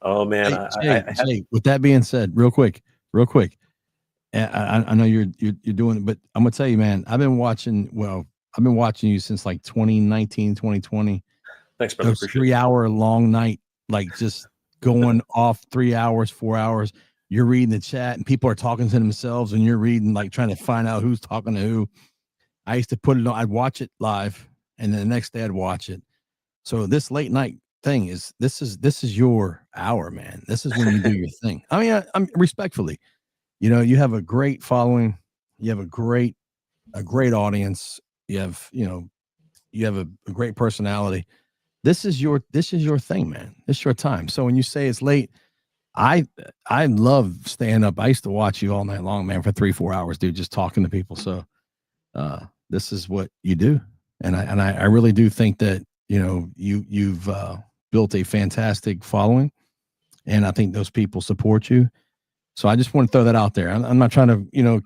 Oh man! Hey, with that being said, real quick. I know you're doing it, but I'm gonna tell you, man. I've been watching you since like 2019, 2020. Thanks, brother. Those 3-hour long night, like just going off 3 hours, 4 hours. You're reading the chat and people are talking to themselves and you're reading, like trying to find out who's talking to who. I used to put it on, I'd watch it live and then the next day I'd watch it. So this late night thing this is your hour, man. This is when you do your thing. I mean, I'm respectfully, you know, you have a great following. You have a great audience. You have a great personality. This is your thing, man. This is your time. So when you say it's late, I love staying up. I used to watch you all night long, man, for 3-4 hours, dude, just talking to people. So this is what you do. And I really do think that, you know, you've built a fantastic following, and I think those people support you. So I just want to throw that out there. I'm not trying to, you know,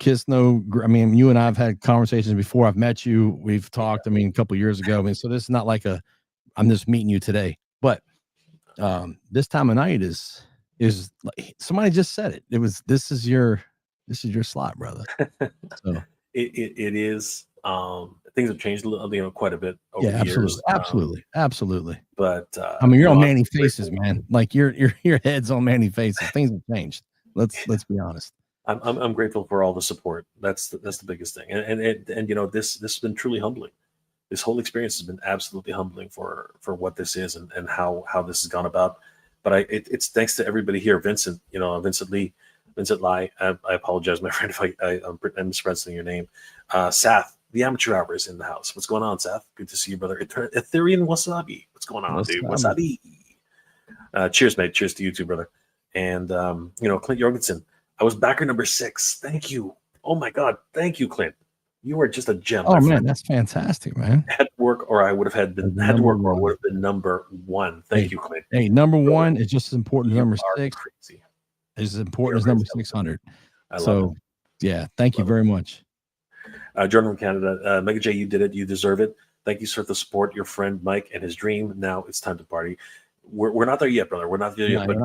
I mean, you and I have had conversations before. I've met you. We've talked, I mean, a couple of years ago. I mean, so this is not like I'm just meeting you today, but this time of night is like, somebody just said it. This is your slot, brother. So it is. Things have changed a little, you know, quite a bit over the years. Absolutely. But I mean, you're on Manny Faces, man. Like your head's on Manny Faces. Things have changed. Let's be honest. I'm grateful for all the support. That's the biggest thing. And you know, this has been truly humbling. This whole experience has been absolutely humbling for what this is and how this has gone about. But it's thanks to everybody here, Vincent Lee, Vincent Lai, I apologize, my friend, if I'm mispronouncing your name. Seth, the Amateur Hour is in the house. What's going on, Seth? Good to see you, brother. Ethereum Wasabi. What's going on, dude? Wasabi. Cheers, mate. Cheers to you too, brother. And Clint Jorgensen. I was backer number 6. Thank you. Oh my God. Thank you, Clint. You are just a gem. Oh man, that's fantastic, man. Had to work, or I would have been number 1. Thank you, Clint. Hey, number 1 is just as important as number 6. Crazy. It's as important as number 600. I love it. Yeah, thank you very much. Jordan from Canada, Mega J, you did it. You deserve it. Thank you, sir, for the support. Your friend Mike and his dream. Now it's time to party. We're not there yet, brother. We're not there yet, but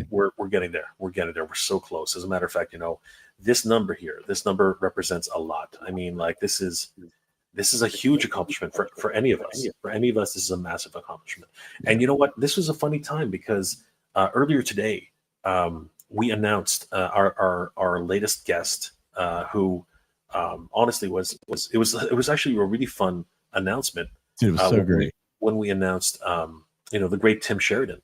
we're getting there. We're getting there. We're so close. As a matter of fact, this number here, this number represents a lot. I mean, like this is a huge accomplishment for any of us. For any of us, this is a massive accomplishment. And you know what? This was a funny time because earlier today, we announced our latest guest, who honestly it was actually a really fun announcement. Dude, it was so great when we announced the great Tim Sheridan,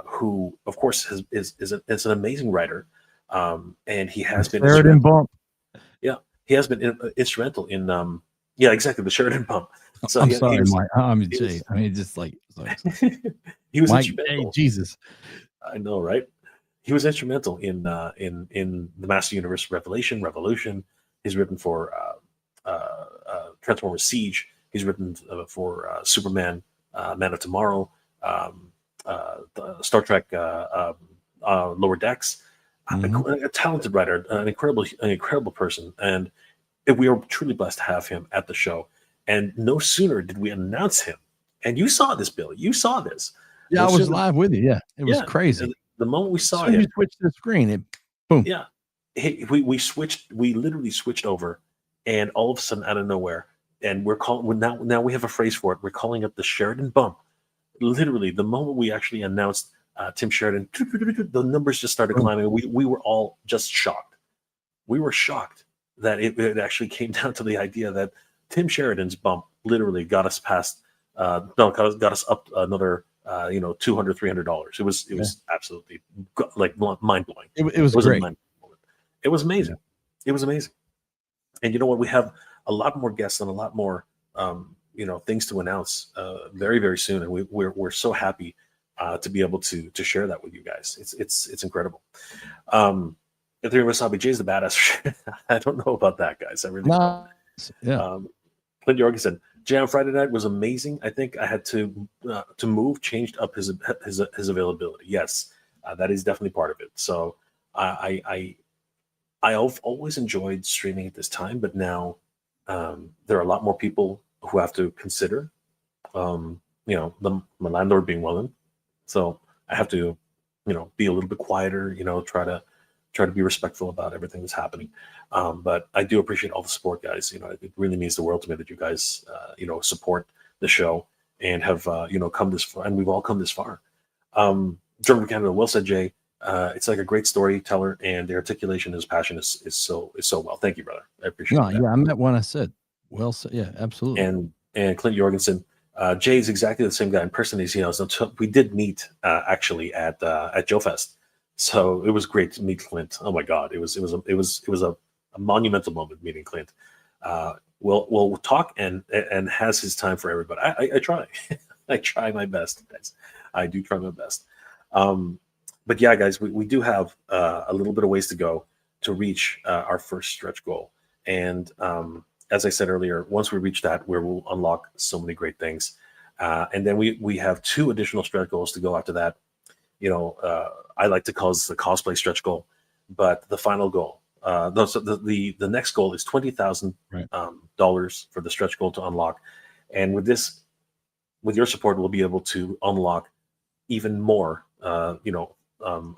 who of course is an amazing writer, and he has been Sheridan bump. Yeah, he has been instrumental in exactly, the Sheridan bump. So I'm sorry, Mike. I'm Jay. I mean, just like he was Mike, instrumental. hey, Jesus, I know, right? He was instrumental in the Master Universe Revolution. He's written for Transformers Siege. He's written for Superman, Man of Tomorrow, Star Trek Lower Decks. A talented writer, an incredible person, and we are truly blessed to have him at the show. And no sooner did we announce him, and you saw this, Billy. You saw this. Yeah, I was live with you. Yeah, it was crazy. And the moment we saw him, you switched the screen. Boom. Yeah, we switched. We literally switched over, and all of a sudden, out of nowhere, and we're calling. Now we have a phrase for it. We're calling it the Sheridan bump. Literally, the moment we actually announced Tim Sheridan, the numbers just started climbing. We were all just shocked. We were shocked that it actually came down to the idea that Tim Sheridan's bump literally got us past. Got us up another. $200, $300. It was absolutely like mind blowing. It was great. It was amazing. It was amazing. And you know what? We have a lot more guests and a lot more things to announce very, very soon. And we're so happy to be able to share that with you guys. It's incredible. Ethereum Wasabi, Jay's the badass. I don't know about that, guys. I really don't. Yeah. Clint Jorgensen, Jay on Friday night was amazing. I think I had to move, changed up his availability. Yes, that is definitely part of it. So I've always enjoyed streaming at this time, but now there are a lot more people who have to consider. My landlord being one, so I have to, be a little bit quieter. Try to be respectful about everything that's happening. But I do appreciate all the support, guys. It really means the world to me that you guys, support the show and have, come this far, and we've all come this far. Jordan from Canada, well said, Jay. It's like a great storyteller, and the articulation, his passion is so well. Thank you, brother. I appreciate that. Yeah, I meant when I said, well said. Yeah, absolutely. And Clint Jorgensen, Jay is exactly the same guy in person as he knows. We did meet actually at Joe Fest. So it was great to meet Clint. Oh my God, it was a monumental moment meeting Clint. We'll talk and has his time for everybody. I try, I try my best, guys. I do try my best. But yeah, guys, we do have a little bit of ways to go to reach our first stretch goal. And as I said earlier, once we reach that, we will unlock so many great things. And then we have 2 additional stretch goals to go after that. I like to call this the cosplay stretch goal, but the final goal, the next goal is $20,000 for the stretch goal to unlock. And with your support, we'll be able to unlock even more,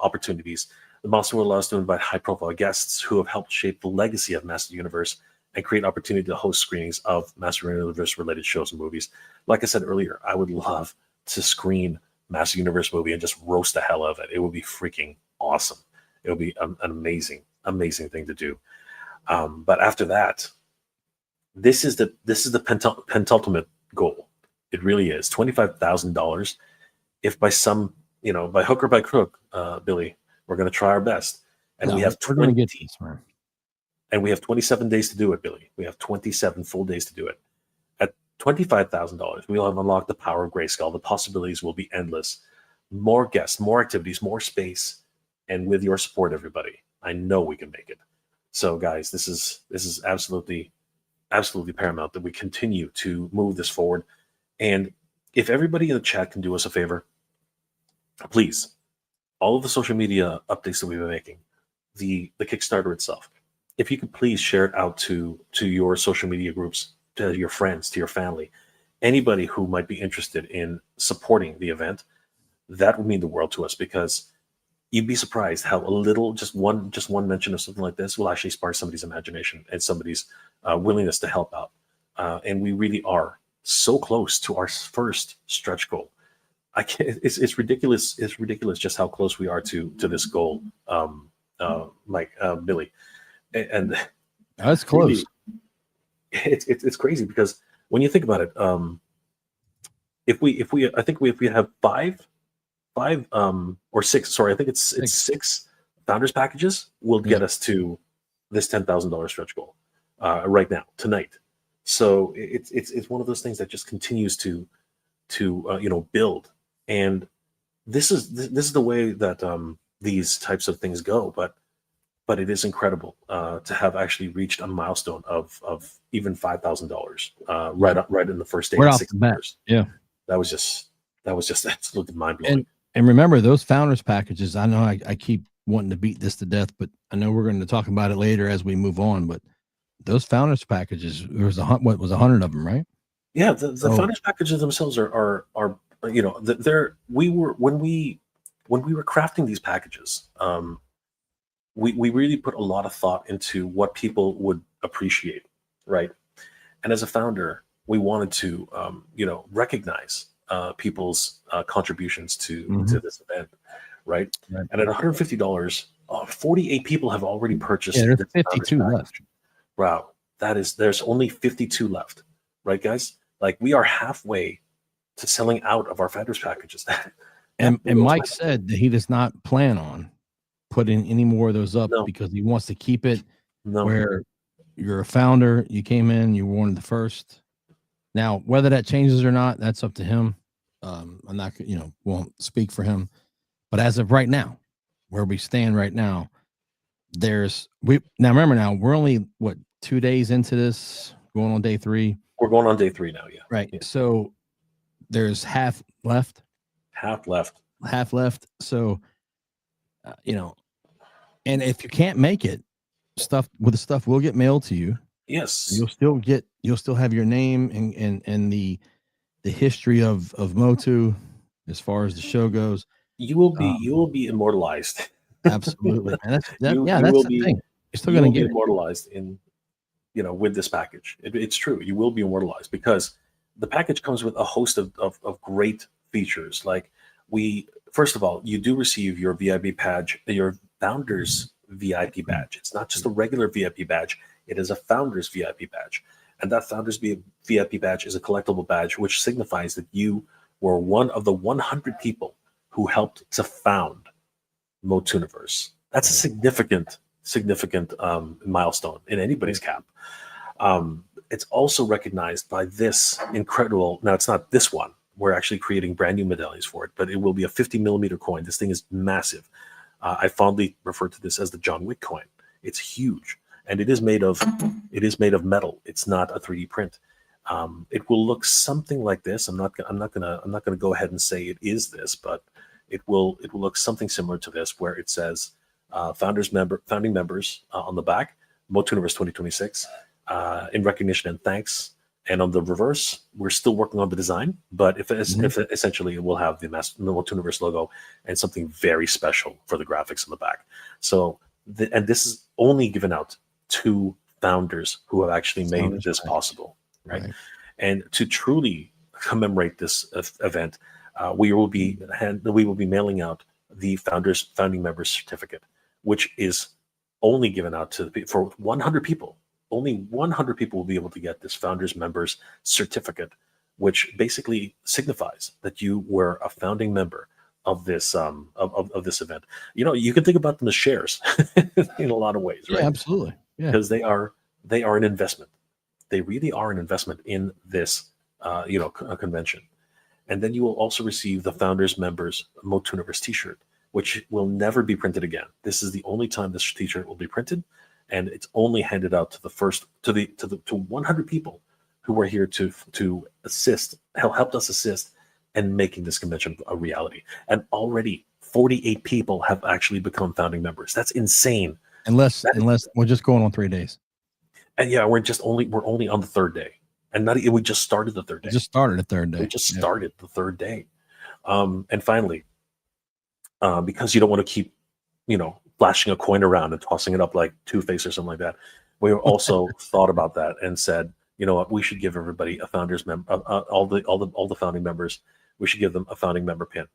opportunities. The Monster will allow us to invite high-profile guests who have helped shape the legacy of Master Universe and create opportunity to host screenings of Master Universe-related shows and movies. Like I said earlier, I would love to screen Master Universe movie and just roast the hell out of it. It would be freaking awesome. It would be an amazing thing to do. But after that, this is the penultimate goal. It really is $25,000. If by some, by hook or by crook, Billy, we're going to try our best. And No, we have we're going to 20, get this, man. and we have 27 days to do it, Billy. We have 27 full days to do it. At $25,000, we'll have unlocked the power of Grayskull. The possibilities will be endless. More guests, more activities, more space, and with your support, everybody, I know we can make it. So, guys, this is absolutely paramount that we continue to move this forward. And if everybody in the chat can do us a favor, please, all of the social media updates that we've been making, the Kickstarter itself, if you could please share it out to your social media groups, to your friends, to your family, anybody who might be interested in supporting the event, that would mean the world to us, because you'd be surprised how a little, just one mention of something like this will actually spark somebody's imagination and somebody's willingness to help out. And we really are so close to our first stretch goal. I can't. It's ridiculous. It's ridiculous just how close we are to this goal, Mike, Billy, and That's close. Really, it's crazy, because when you think about it, if we have five or six. Sorry, I think it's six founders packages will get us to this $10,000 stretch goal right now tonight. So it's one of those things that just continues to build. And this is the way that these types of things go. But it is incredible to have actually reached a milestone of even $5,000 right in the first day. Right of off 6 the bat. years. Yeah, That was just absolutely mind blowing. And remember those founders packages. I know I keep wanting to beat this to death, but I know we're going to talk about it later as we move on. But those founders packages, there was 100 of them, right? Yeah, the founders packages themselves are we were when we were crafting these packages, we really put a lot of thought into what people would appreciate, right? And as a founder, we wanted to recognize people's contributions to this event, right? And at $150, 48 people have already purchased. Yeah, there's 52 left. Wow, there's only 52 left, right, guys? Like, we are halfway to selling out of our founders packages. And Mike said that he does not plan on putting any more of those up because he wants to keep it where you're a founder, you came in, you were one of the first. Now, whether that changes or not, that's up to him. I'm not, won't speak for him. But as of right now, where we stand right now, remember we're only 2 days into this, going on day 3. We're going on day 3 now, yeah. Right. Yeah. So there's half left. Half left. So, and if you can't make it, stuff will get mailed to you. Yes. You'll still have your name and the history of Motu as far as the show goes. You will be immortalized. Absolutely. And that's the thing. You're still going to get immortalized in, with this package. It's true. You will be immortalized because the package comes with a host of great features. Like, first of all, you do receive your VIP badge, your founders VIP badge. It's not just a regular VIP badge. It is a founders VIP badge. And that founders VIP badge is a collectible badge, which signifies that you were one of the 100 people who helped to found MOTUNIVERSE. That's a significant milestone in anybody's cap. It's also recognized by this incredible, now it's not this one, we're actually creating brand new medallions for it, but it will be a 50mm coin. This thing is massive. I fondly refer to this as the John Wick coin. It's huge, and it is made of metal. It's not a 3D print. It will look something like this. I'm not gonna go ahead and say it is this, but it will look something similar to this, where it says founding members on the back, MOTUNIVERSE 2026, in recognition and thanks. And on the reverse, we're still working on the design, but if essentially it will have the MOTUNIVERSE logo and something very special for the graphics on the back. So, and this is only given out to founders who have actually made this possible, right? And to truly commemorate this event, we will be mailing out the founding members certificate, which is only given out for 100 people. Only 100 people will be able to get this founders members certificate, which basically signifies that you were a founding member of this of this event. You know, you can think about them as shares in a lot of ways, Yeah, right? absolutely. Yeah. Because they are an investment. They really are an investment in this convention. And then you will also receive the founders members MOTUNIVERSE t-shirt, which will never be printed again. This is the only time this t-shirt will be printed, and it's only handed out to the first to 100 people who were here to assist, helped us assist in making this convention a reality. And already 48 people have actually become founding members. That's insane. Unless we're just going on 3 days. And yeah, we're only on the third day, and we just started the third day. We just started the third day. We just started the third day, and finally, because you don't want to keep, flashing a coin around and tossing it up like Two-Face or something like that, we also thought about that and said, you know what, we should give everybody a founders member, all the founding members. We should give them a founding member pin.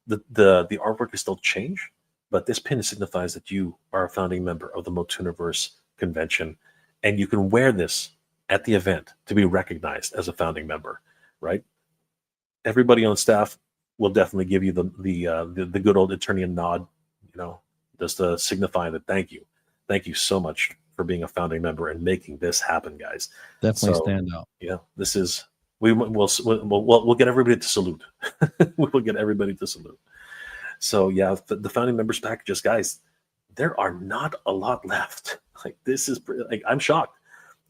The artwork is still changed, but this pin signifies that you are a founding member of the MOTUNIVERSE convention, and you can wear this at the event to be recognized as a founding member, right? Everybody on staff will definitely give you the good old Eternian nod, just to signify that thank you so much for being a founding member and making this happen, guys. Definitely stand out. Yeah, this is we'll get everybody to salute. We will get everybody to salute. So yeah, the founding members packages, guys, there are not a lot left. Like, this is like, I'm shocked,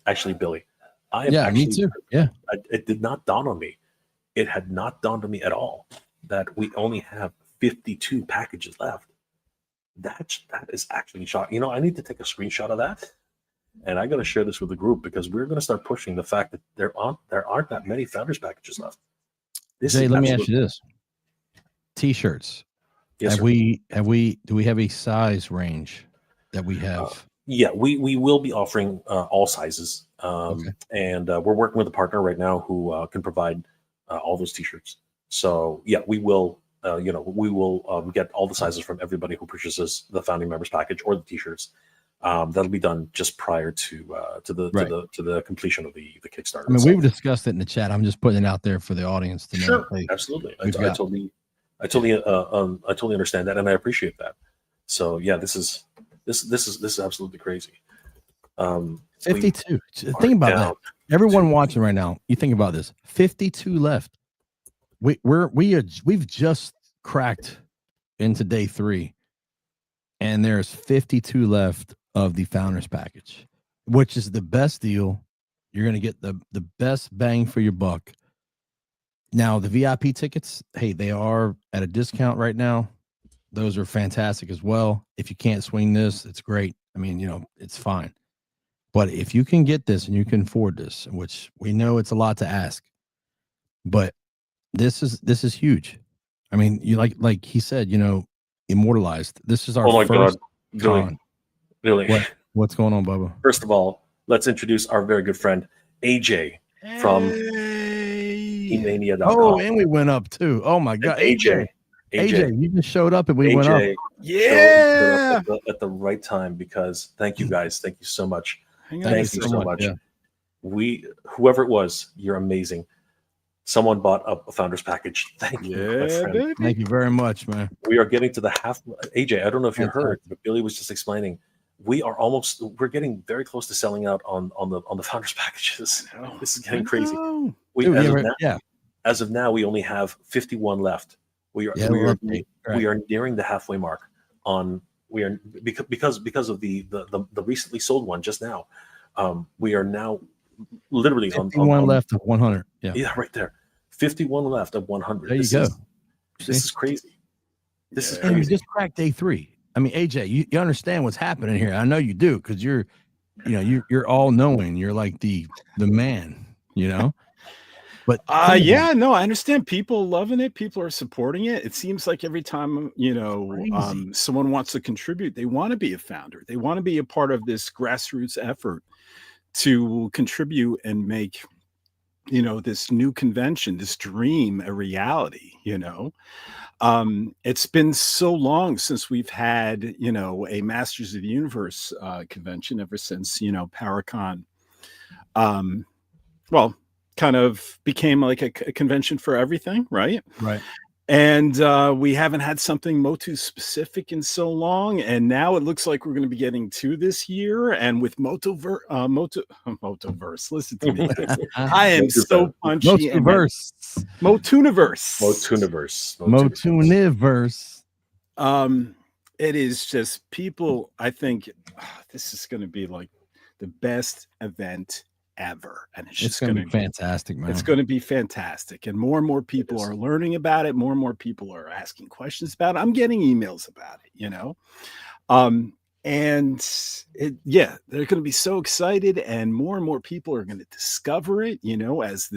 actually, Billy. Me too. Yeah, it did not dawn on me. It had not dawned on me at all that we only have 52 packages left. That is actually shocking. I need to take a screenshot of that, and I'm going to share this with the group, because we're going to start pushing the fact that there aren't that many founders packages left. Jay, let me ask you this: T-shirts. Yes, do we have a size range that we have? Yeah, we will be offering all sizes, and we're working with a partner right now who can provide all those T-shirts. So yeah, we will get all the sizes from everybody who purchases the founding members package or the T-shirts. That'll be done just prior to the completion of the Kickstarter. I mean, we've discussed it in the chat. I'm just putting it out there for the audience to know. Sure, absolutely. I totally understand that, and I appreciate that. So yeah, this is absolutely crazy. 52. Think about that. Everyone watching right now, you think about this. 52 left. We've just cracked into day 3, and there's 52 left of the founders package, which is the best deal. You're going to get the best bang for your buck. Now, the VIP tickets, hey, they are at a discount right now. Those are fantastic as well. If you can't swing this, it's great. I mean, it's fine. But if you can get this and you can afford this, which we know it's a lot to ask, but this is huge. I mean, you like he said, immortalized. This is our first God. Really? What's going on, Bubba? First of all, let's introduce our very good friend AJ from emania.com. Oh, and we went up too. Oh my God, AJ, you just showed up and we went up. Yeah, showed up at the right time, because thank you guys. Thank you so much. Thank you so much. Yeah. Whoever it was, you're amazing. Someone bought a founders package. Thank you, my friend. Baby. Thank you very much, man. We are getting to the half. AJ, I don't know if you heard, but Billy was just explaining. We're getting very close to selling out on the founders packages. This is getting crazy. As of now, we only have 51 left. We are nearing the halfway mark because of the recently sold one just now. We are now literally 51 left of 100. Yeah, right there. 51 left of 100. There you go. This is crazy. This is And crazy. we just cracked day 3. I mean, AJ, you understand what's happening here. I know you do, because you're all knowing. You're like the man, But I understand people loving it. People are supporting it. It seems like every time someone wants to contribute, they want to be a founder. They want to be a part of this grassroots effort to contribute and make this new convention, this dream, a reality. It's been so long since we've had a Masters of the Universe convention, ever since PowerCon kind of became like a convention for everything, right? And we haven't had something Motu specific in so long, and now it looks like we're going to be getting two this year. And with MOTUNIVERSE, listen to me, guys. I am so punchy. MOTUNIVERSE. MOTUNIVERSE. MOTUNIVERSE. It is just people. I think this is going to be like the best event ever, and it's going to be fantastic, man. It's going to be fantastic, and more people are learning about it. More people are asking questions about it. I'm getting emails about it, you know. And they're going to be so excited, and more people are going to discover it, you know, as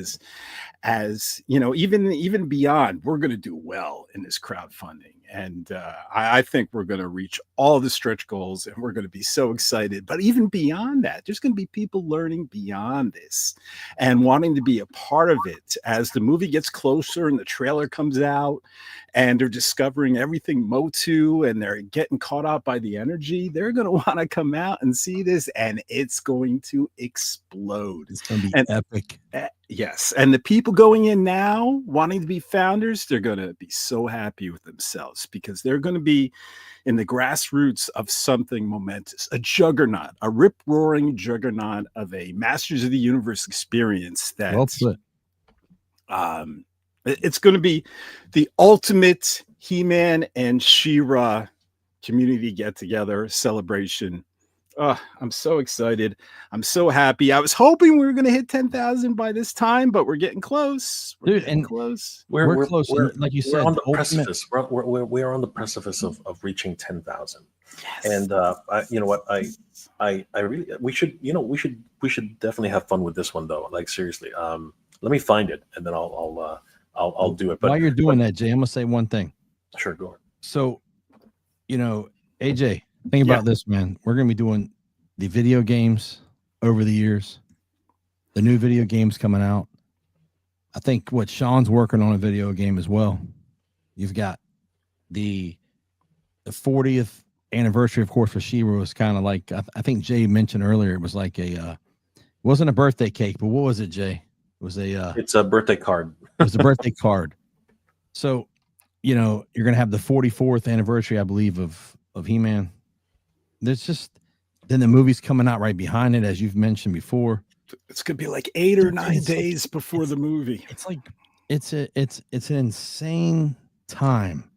you know, even beyond, we're going to do well in this crowdfunding. And I think we're going to reach all the stretch goals, and we're going to be so excited. But even beyond that, there's going to be people learning beyond this and wanting to be a part of it as the movie gets closer and the trailer comes out and they're discovering everything Motu and they're getting caught up by the energy. They're going to want to come out and see this, and it's going to explode. It's going to be epic. Yes. And the people going in now wanting to be founders, they're going to be so happy with themselves because they're going to be in the grassroots of something momentous, a juggernaut, a rip-roaring juggernaut of a Masters of the Universe experience that it's going to be the ultimate He-Man and She-Ra community get-together celebration. I'm so excited. I'm so happy. I was hoping we were going to hit 10,000 by this time, but we're getting close. We're close. We're close. Like you said, we're on the precipice. We're on the precipice of reaching 10,000. Yes. And you know what? I really we should definitely have fun with this one though. Like seriously. Let me find it and then I'll do it. But while you're doing that, Jay, I'm gonna say one thing. Sure, go on. So, you know, AJ, think about this, man. We're going to be doing the video games over the years, the new video games coming out. I think what Sean's working on a video game as well. You've got the 40th anniversary, of course, for She-Ra was kind of like, I think Jay mentioned earlier, it was like it wasn't a birthday cake, but what was it, Jay? It was it's a birthday card. It was a birthday card. So, you know, you're going to have the 44th anniversary, I believe, of He-Man. There's just then the movie's coming out right behind it, as you've mentioned before. It's gonna be like 8 or 9 days before the movie. It's like it's an insane time,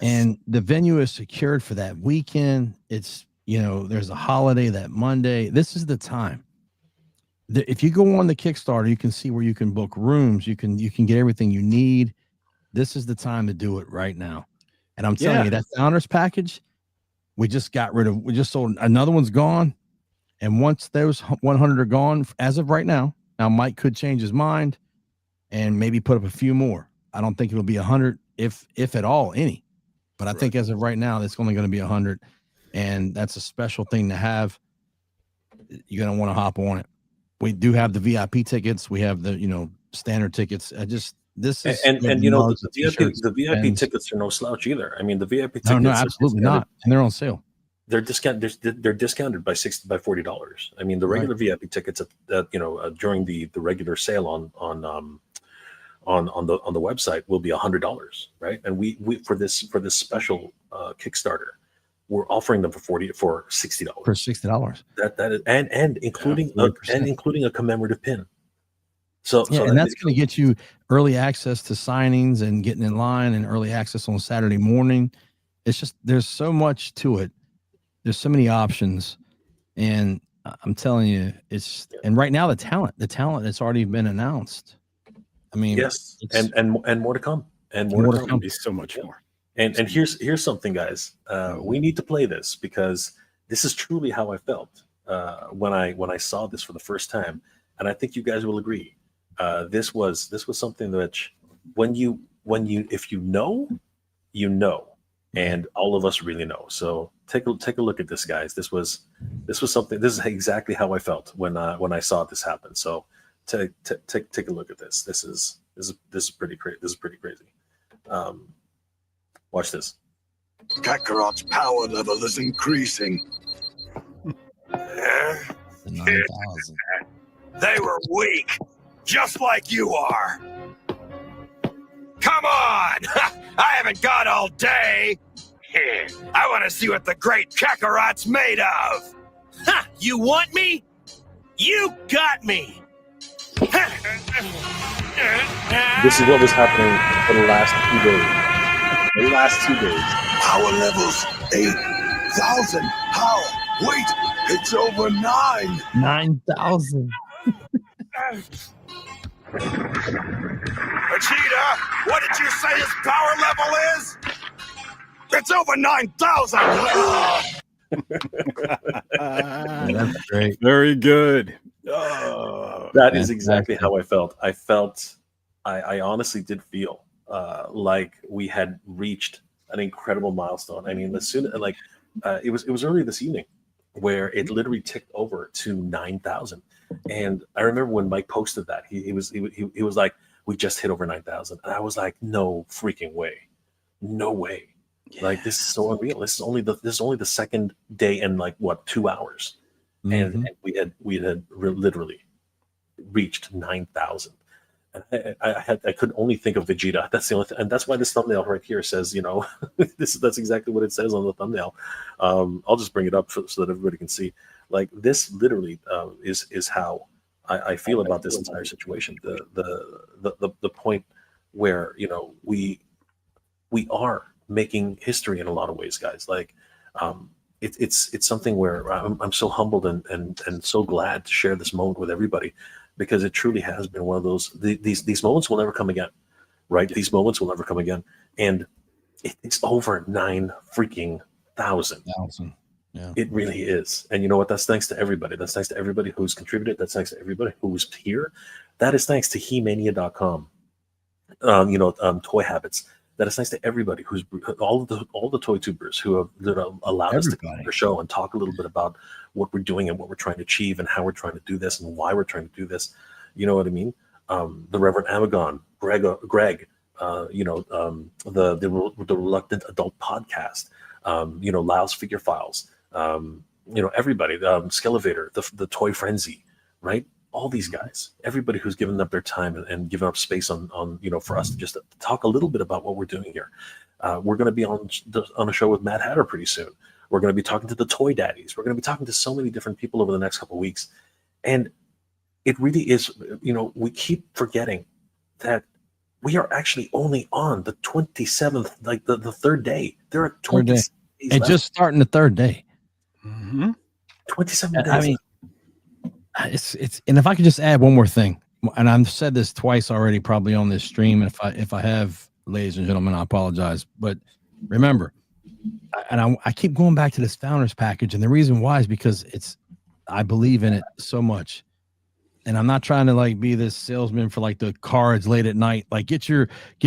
and the venue is secured for that weekend. It's, you know, there's a holiday that Monday. This is the time. If you go on the Kickstarter, you can see where you can book rooms. You can get everything you need. This is the time to do it right now. And I'm telling you, that founders package. We just sold another one's gone. And once those 100 are gone, as of right now Mike could change his mind and maybe put up a few more. I don't think it'll be 100, if at all, any. But I think as of right now, it's only going to be 100. And that's a special thing to have. You're going to want to hop on it. We do have the VIP tickets. We have the, you know, standard tickets. This is and you know the VIP tickets are no slouch either. I mean the VIP tickets no, absolutely not, and they're on sale. They're discounted by $40. I mean the regular VIP tickets during the regular sale on the website will be $100, right? And we for this special Kickstarter, we're offering them for $60. For $60. That is and including a commemorative pin. So and that's going to get you early access to signings and getting in line and early access on Saturday morning. It's just, there's so much to it. There's so many options. And I'm telling you, and right now the talent that's already been announced. I mean, yes, and more to come. And more to come. Be so much more. And here's something, guys. We need to play this because this is truly how I felt when I saw this for the first time. And I think you guys will agree. This was something that if you know, and all of us really know. So take a look at this, guys. This was something. This is exactly how I felt when I saw this happen. So take a look at this. This is pretty crazy. This is pretty crazy. Watch this. Kakarot's power level is increasing. 9,000. They were weak, just like you are. Come Come on! I haven't got all day. I want to see what the great Kakarot's made of. Ha! You want me? You got me! This is what was happening for the last 2 days. The last 2 days. Power levels 8,000. How? Wait, it's over 9. 9,000. Vegeta, what did you say his power level is? It's over 9,000. That's great. Very good. That is exactly how I felt. I honestly did feel like we had reached an incredible milestone. I mean, as soon like it was early this evening where it literally ticked over to 9,000. And I remember when Mike posted that he was like, we just hit over 9,000, and I was like, no freaking way, no way. Yeah. Like, this is so unreal. This is only the second day in like what, 2 hours, and we had literally reached 9,000. And I could only think of Vegeta. That's the only thing, and that's why this thumbnail right here says, that's exactly what it says on the thumbnail. I'll just bring it up so that everybody can see. Like, this literally is how I feel about this entire situation. The point where we are making history in a lot of ways, guys. Like, it's something where I'm so humbled and so glad to share this moment with everybody, because it truly has been one of those, these moments will never come again, right? These moments will never come again. And it's over 9,000. Yeah. It really is. And you know what? That's thanks to everybody. That's thanks to everybody who's contributed. That's thanks to everybody who's here. That is thanks to He-Mania.com, Toy Habits. That is thanks to everybody who's all the toy tubers who have allowed us to come on the show and talk a little bit about what we're doing and what we're trying to achieve and how we're trying to do this and why we're trying to do this. You know what I mean? The Reverend Amagon, Greg, the Reluctant Adult Podcast, Lyle's Figure Files, everybody, Skelevator, the Toy Frenzy, right? All these guys, everybody who's given up their time and given up space on for us to just talk a little bit about what we're doing here. We're going to be on a show with Mad Hatter pretty soon. We're going to be talking to the Toy Daddies. We're going to be talking to so many different people over the next couple of weeks. And it really is, we keep forgetting that we are actually only on the 27th, like the third day. There are 20 days and left. Just starting the third day. 27 days. I mean, it's and if I could just add one more thing, and I've said this twice already, probably on this stream, and if I have, ladies and gentlemen, I apologize. But remember, and I keep going back to this founders package, and the reason why is because I believe in it so much, and I'm not trying to like be this salesman for like the cards late at night. Like, get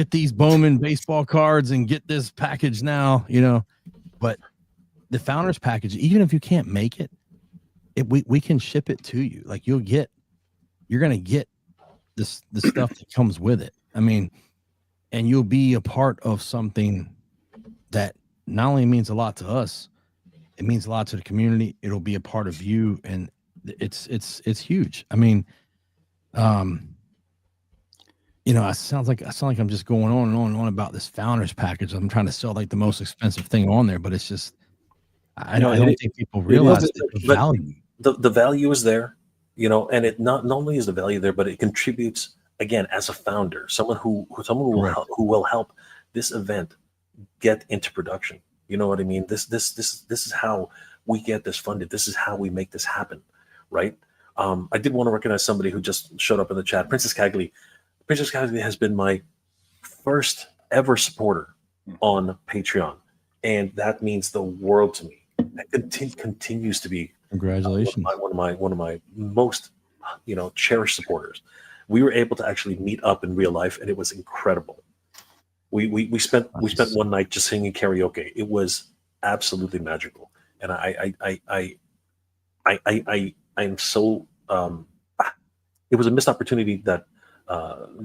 these Bowman baseball cards and get this package now, But the founders package, even if you can't make it, we can ship it to you. Like, you're going to get the stuff that comes with it. I mean, and you'll be a part of something that not only means a lot to us, it means a lot to the community. It'll be a part of you, and it's huge. I mean, I sound like I'm just going on and on and on about this founders package. I'm trying to sell like the most expensive thing on there, but it's just, I don't think people realize the value. The value is there, and it not only is the value there, but it contributes again as a founder, someone who will help this event get into production. You know what I mean? This is how we get this funded. This is how we make this happen, right? I did want to recognize somebody who just showed up in the chat, Princess Cagley. Princess Cagley has been my first ever supporter on Patreon, and that means the world to me. It continues to be. Congratulations. One of my most cherished supporters. We were able to actually meet up in real life, and it was incredible. We spent one night just singing karaoke. It was absolutely magical, and I'm so it was a missed opportunity that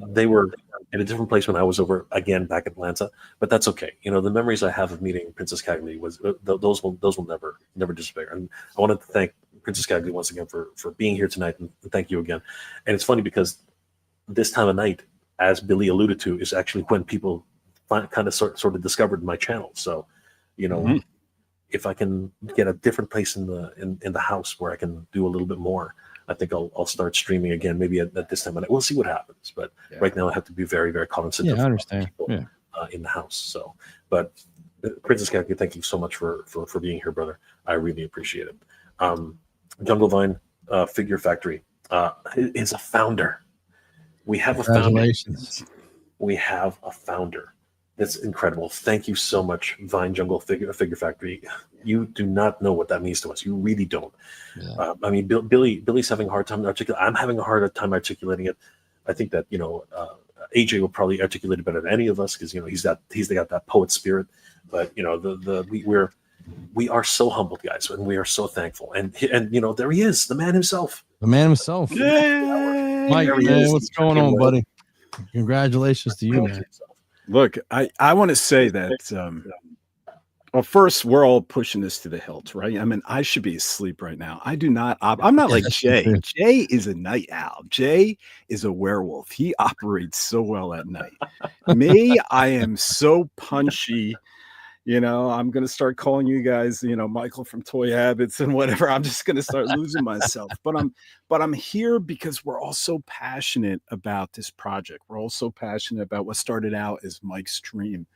they were in a different place when I was over again back in Atlanta, but that's okay. The memories I have of meeting Princess Cagley those will never disappear. And I wanted to thank Princess Cagley once again for being here tonight, and thank you again. And it's funny because this time of night, as Billy alluded to, is actually when people kind of sort of discovered my channel. So, you know, if I can get a different place in the house where I can do a little bit more, I think I'll start streaming again. Maybe at this time, and we'll see what happens. But right now, I have to be very, very cognizant of I understand. people in the house. So, but Princess Khaki, thank you so much for being here, brother. I really appreciate it. Jungle Vine Figure Factory is a founder. We have a founder. Congratulations. We have a founder. That's incredible. Thank you so much, Vine Jungle Figure Factory. You do not know what that means to us. You really don't. Yeah. I mean, Billy's having a hard time articulating. I'm having a hard time articulating it. I think that, you know, AJ will probably articulate it better than any of us because, you know, he's got that poet spirit. But, you know, we are so humbled, guys, and we are so thankful. And you know, there he is, the man himself. The man himself. Yeah. Mike, man, what's going on, buddy? Congratulations to you, man. Look, I want to say that, well, first, we're all pushing this to the hilt, right? I mean, I should be asleep right now. I do not. I'm not like Jay. Jay is a night owl. Jay is a werewolf. He operates so well at night. Me, I am so punchy. You know, I'm going to start calling you guys, you know, Michael from Toy Habits and whatever. I'm just going to start losing myself. But I'm here because we're all so passionate about this project. We're all so passionate about what started out as Mike's dream.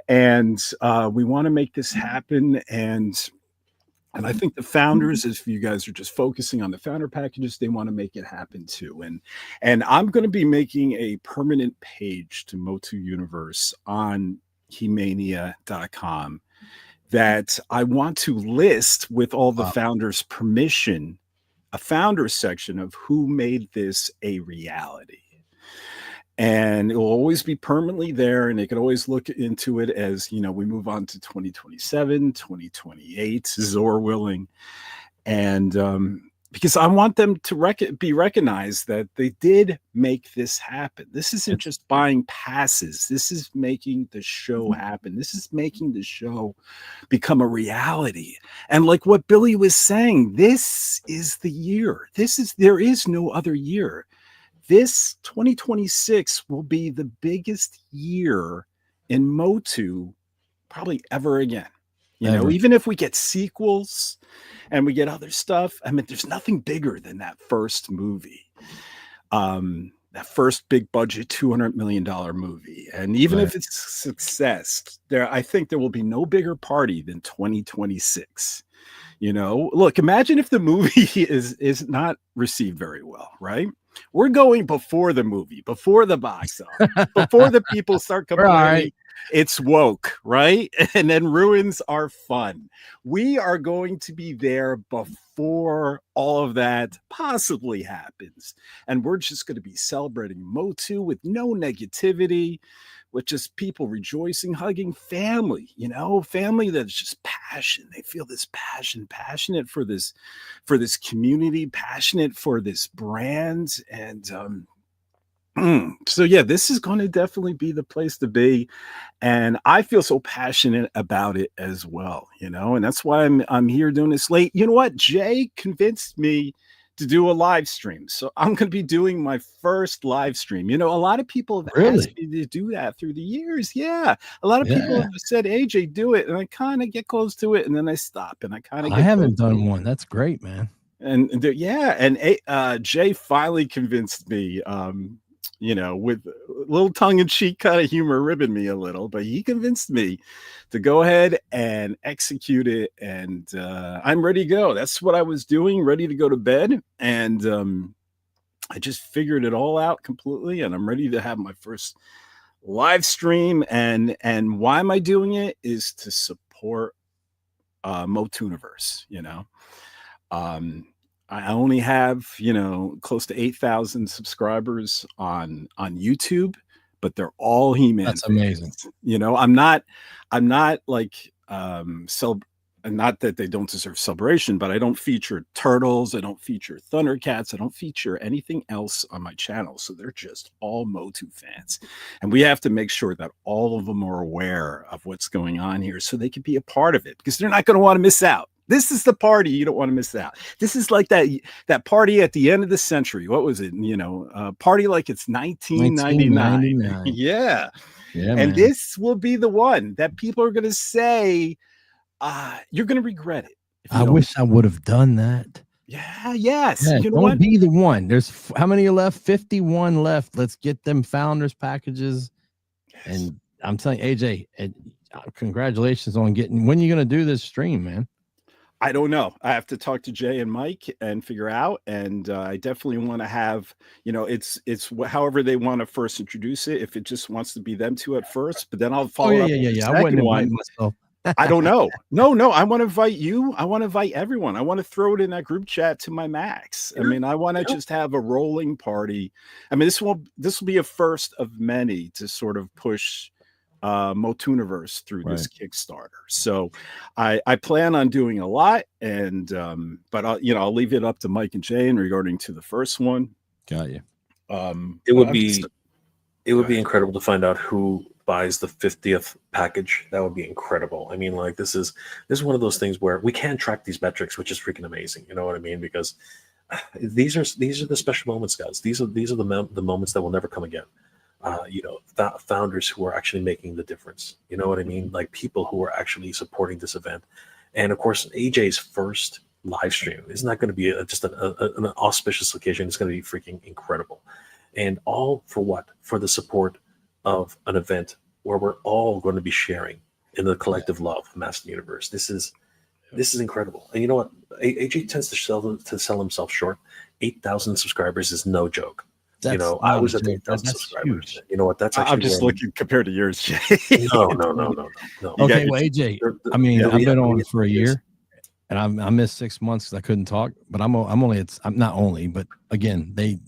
And we want to make this happen. And I think the founders, if you guys are just focusing on the founder packages, they want to make it happen too. And I'm going to be making a permanent page to MOTUNIVERSE on He-Mania.com that I want to list with all the founders' permission, a founders section of who made this a reality. And it will always be permanently there, and they can always look into it as, you know, we move on to 2027, 2028, Zor willing. And because I want them to be recognized that they did make this happen. This isn't just buying passes. This is making the show happen. This is making the show become a reality. And like what Billy was saying, this is the year. There is no other year. This 2026 will be the biggest year in MOTU probably ever again. You know, even if we get sequels and we get other stuff, I mean, there's nothing bigger than that first movie. That first big budget $200 million movie. And even if it's a success, I think there will be no bigger party than 2026. You know, look, imagine if the movie is not received very well, right? We're going before the movie, before the box office, before the people start complaining. It's woke, right? And then ruins are fun. We are going to be there before all of that possibly happens. And we're just going to be celebrating MOTU with no negativity, with just people rejoicing, hugging family, you know, family that's just passion. They feel this passion, passionate for this community, passionate for this brand. And so yeah, this is going to definitely be the place to be. And I feel so passionate about it as well, you know, and that's why I'm here doing this late. You know what? Jay convinced me to do a live stream. So I'm going to be doing my first live stream. You know, a lot of people have asked me to do that through the years. Yeah. A lot of people have said, AJ, do it. And I kind of get close to it and then I stop and I haven't done one. That's great, man. And Jay finally convinced me, you know, with a little tongue-in-cheek kind of humor, ribbing me a little, but he convinced me to go ahead and execute it. And I'm ready to go. That's what I was doing, ready to go to bed. And I just figured it all out completely. And I'm ready to have my first live stream. And why am I doing it is to support MOTUNIVERSE, you know. I only have, you know, close to 8,000 subscribers on YouTube, but they're all He-Man. That's amazing. You know, I'm not like not that they don't deserve celebration, but I don't feature Turtles, I don't feature Thundercats, I don't feature anything else on my channel. So they're just all MOTU fans. And we have to make sure that all of them are aware of what's going on here so they can be a part of it, because they're not going to want to miss out. This is the party you don't want to miss out. This is like that party at the end of the century. What was it? You know, party like it's 1999. Yeah. Yeah, And man. this will be the one that people are going to say, you're going to regret it. I wish I would have done that. Yeah, yes. Yeah, You know don't what? be the one. There's how many are left? 51 left. Let's get them founders packages. And I'm telling you, AJ, congratulations on getting. When are you going to do this stream, man? I don't know. I have to talk to Jay and Mike and figure out. And I definitely want to have, it's however they want to first introduce it. If it just wants to be them two at first, but then I'll follow up. Yeah. I wouldn't invite myself. I don't know. No. I want to invite you. I want to invite everyone. I want to throw it in that group chat to my max. I mean, I want to just have a rolling party. I mean, this will be a first of many to sort of push MOTUNIVERSE through this Kickstarter. So I plan on doing a lot, and but I'll leave it up to Mike and Jane regarding to the first one. Got you. It would be incredible to find out who buys the 50th package. That would be incredible. I mean, like this is one of those things where we can track these metrics, which is freaking amazing. You know what I mean? Because these are the special moments, guys. These are the moments that will never come again. Founders who are actually making the difference. You know what I mean? Like people who are actually supporting this event. And of course, AJ's first live stream is not going to be just an auspicious occasion. It's going to be freaking incredible. And all for what? For the support of an event where we're all going to be sharing in the collective love of Master Universe. This is incredible. And you know what? AJ tends to sell himself short. 8,000 subscribers is no joke. I was at 8,000 subscribers. Huge. You know what? That's actually I'm just looking compared to yours, Jay. No. Okay, well, AJ, I mean, I've been on for a year, and I missed 6 months because I couldn't talk. But I'm not only, but again, they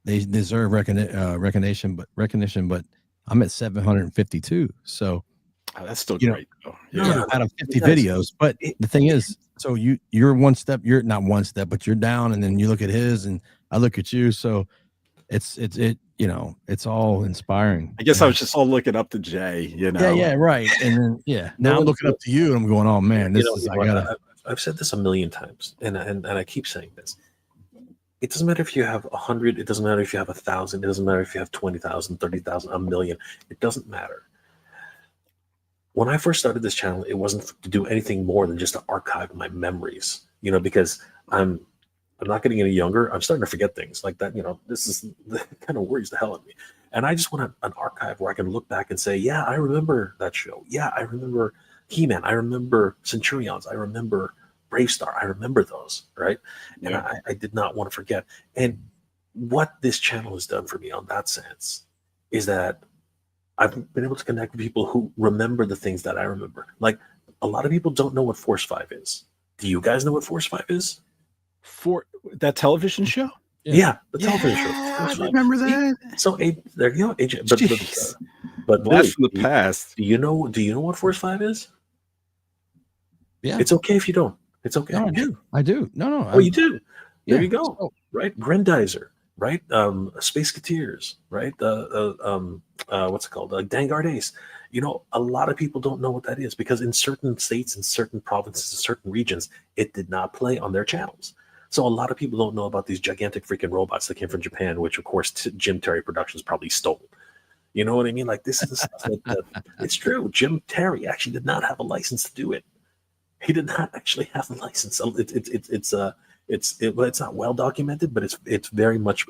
deserve recognition, but I'm at 752. So that's still great, though. Yeah, out of 50 videos. But the thing is, so you're one step. You're not one step, but you're down, and then you look at his, and I look at you. So it's all inspiring. I guess I was just all looking up to Jay. Yeah, right. And then now I'm looking up to you, and I'm going, oh man, I've said this a million times, and I keep saying this. It doesn't matter if you have 100. It doesn't matter if you have 1,000. It doesn't matter if you have 20,000, 30,000, a million. It doesn't matter. When I first started this channel, it wasn't to do anything more than just to archive my memories. Because I'm not getting any younger. I'm starting to forget things like that. This kind of worries the hell out of me. And I just want an archive where I can look back and say, yeah, I remember that show. Yeah, I remember He-Man. I remember Centurions. I remember Brave Star. I remember those, right? And I did not want to forget. And what this channel has done for me on that sense is that I've been able to connect with people who remember the things that I remember. Like a lot of people don't know what Force 5 is. Do you guys know what Force 5 is? For that television show? Yeah, the television show. I remember that. So there you go, AJ. But that's from the past. Do you know what Force 5 is? Yeah. It's okay if you don't. It's okay. No, I do. No. Oh, you do. There you go. So, right, Grendizer. Right, Space Cateers. Right, what's it called? Dangard Ace. A lot of people don't know what that is because in certain states, in certain provinces, in certain regions, it did not play on their channels. So a lot of people don't know about these gigantic freaking robots that came from Japan, which of course Jim Terry Productions probably stole. You know what I mean? Like this is the stuff that it's true. Jim Terry actually did not have a license to do it. He did not actually have a license. It's not well documented, but it's very much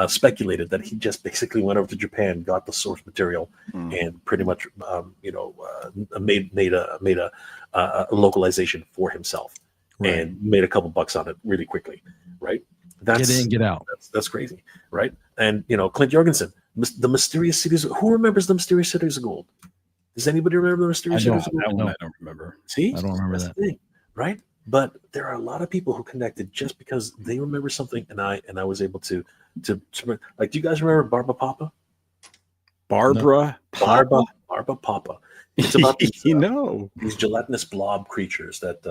speculated that he just basically went over to Japan, got the source material, and pretty much made a localization for himself, and made a couple bucks on it really quickly. Right? Get in, get out. That's crazy, right? And Clint Jorgensen, the Mysterious Cities. Who remembers the Mysterious Cities of Gold? Does anybody remember the Mysterious Cities of Gold? I don't remember. See, I don't remember that. Thing, right? But there are a lot of people who connected just because they remember something, and I was able to like. Do you guys remember Barbara Papa? Barbara Papa. It's about these gelatinous blob creatures that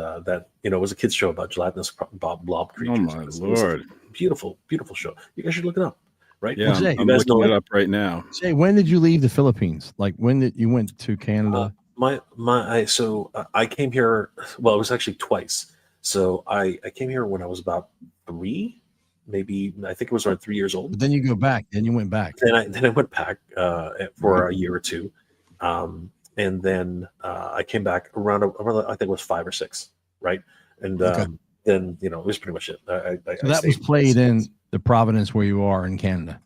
was a kids show about gelatinous blob creatures. Oh my lord! Beautiful show. You guys should look it up. Right? Yeah, Jay, I'm looking it up right now. Jay, when did you leave the Philippines? Like when did you went to Canada? I came here. Well, it was actually twice. So I came here when I was about 3, maybe I think it was around 3 years old. But then you go back. Then you went back. Then I went back for a year or two, and then I came back around I think it was 5 or 6, right? And Okay. then it was pretty much it. So that was played in the Providence where you are in Canada.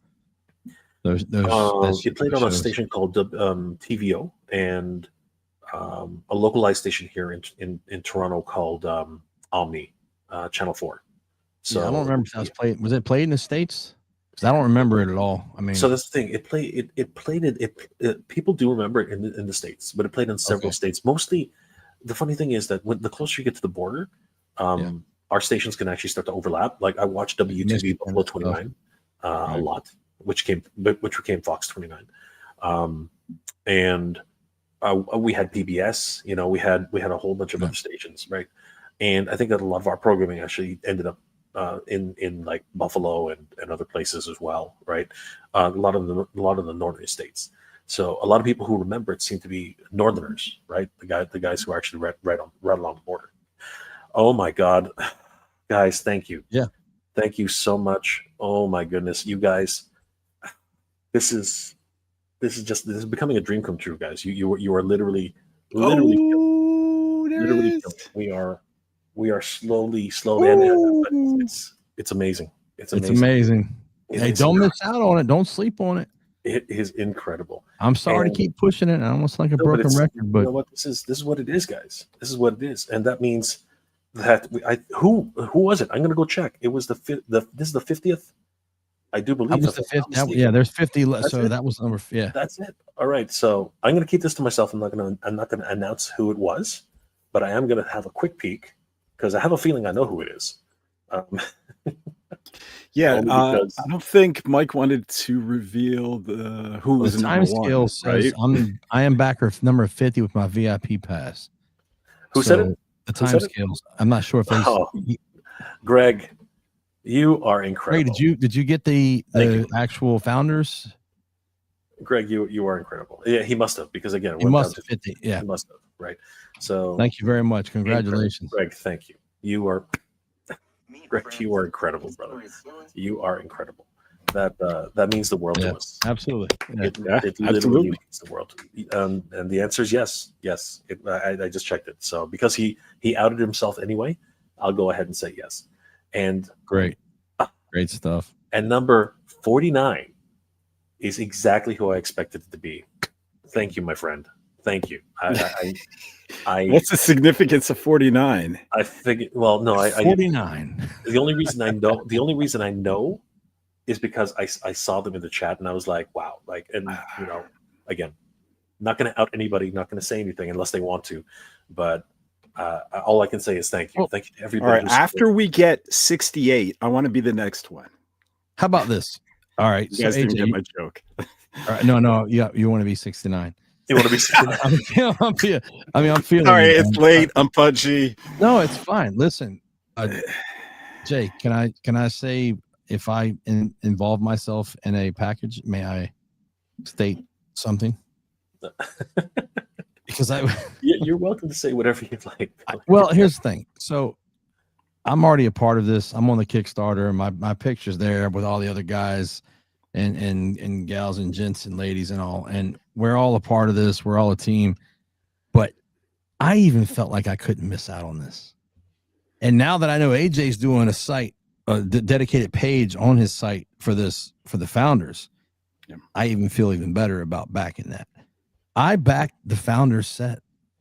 It played on a station called TVO and a localized station here in Toronto called Omni Channel 4. So I don't remember if that was played. Was it played in the States? Because I don't remember it at all. I mean, so that's the thing. It played. People do remember it in the States, but it played in several states. Mostly, the funny thing is that when the closer you get to the border, our stations can actually start to overlap. Like I watched WTV Buffalo 29 a lot, which became Fox 29, and we had PBS. We had a whole bunch of other stations, right? And I think that a lot of our programming actually ended up in like Buffalo and other places as well, right? A lot of the northern states. So a lot of people who remember it seem to be Northerners, right? The guys who are actually right along the border. Oh my God, guys, thank you. Yeah, thank you so much. Oh my goodness, you guys, this is becoming a dream come true, guys. You are literally killing. We are slowly, and it's amazing. It's amazing. Hey, don't miss out on it. Don't sleep on it. It is incredible. I'm sorry to keep pushing it. I almost like a broken record, but you know what? This is what it is, guys. This is what it is, and that means that who was it? I'm gonna go check. It was this is the 50th. I do believe that was the 50th. There's 50. So that was number. Yeah, that's it. All right. So I'm gonna keep this to myself. I'm not gonna announce who it was, but I am gonna have a quick peek because I have a feeling I know who it is. Yeah, I don't think Mike wanted to reveal who was the time scale says right? I am backer number 50 with my VIP pass. Who said it? The time scales. I'm not sure if they. Greg, you are incredible. Greg, did you get the actual founders? Greg, you are incredible. Yeah, he must have, because again, he must have 50. Yeah, he must have. Right. So thank you very much. Congratulations, Greg. Thank you. You are. Greg, you are incredible, brother. You are incredible. That means the world to us. Absolutely. It literally means the world. And the answer is yes. Yes. I just checked it. So because he outed himself anyway, I'll go ahead and say yes. And great stuff. And number 49 is exactly who I expected it to be. Thank you, my friend. Thank you. What's the significance of 49? I figured. Well, no, 49. The only reason I know is because I saw them in the chat and I was like, wow, like, and again, not going to out anybody, not going to say anything unless they want to, but all I can say is thank you. Well, thank you to everybody. All right, after we get 68, I want to be the next one. How about this? All right, you guys didn't get my joke. All right, no, yeah, you want to be 69. You want to be 69? I'm feeling. All right, it's late. I'm pudgy. No, it's fine. Listen, Jay, can I say if I involve myself in a package, may I state something? Because you're welcome to say whatever you'd like. Well, here's the thing. So I'm already a part of this. I'm on the Kickstarter. My picture's there with all the other guys and gals and gents and ladies and all. And we're all a part of this. We're all a team. But I even felt like I couldn't miss out on this. And now that I know AJ's doing a dedicated page on his site for the founders, I even feel even better about backing that. I backed the founders set,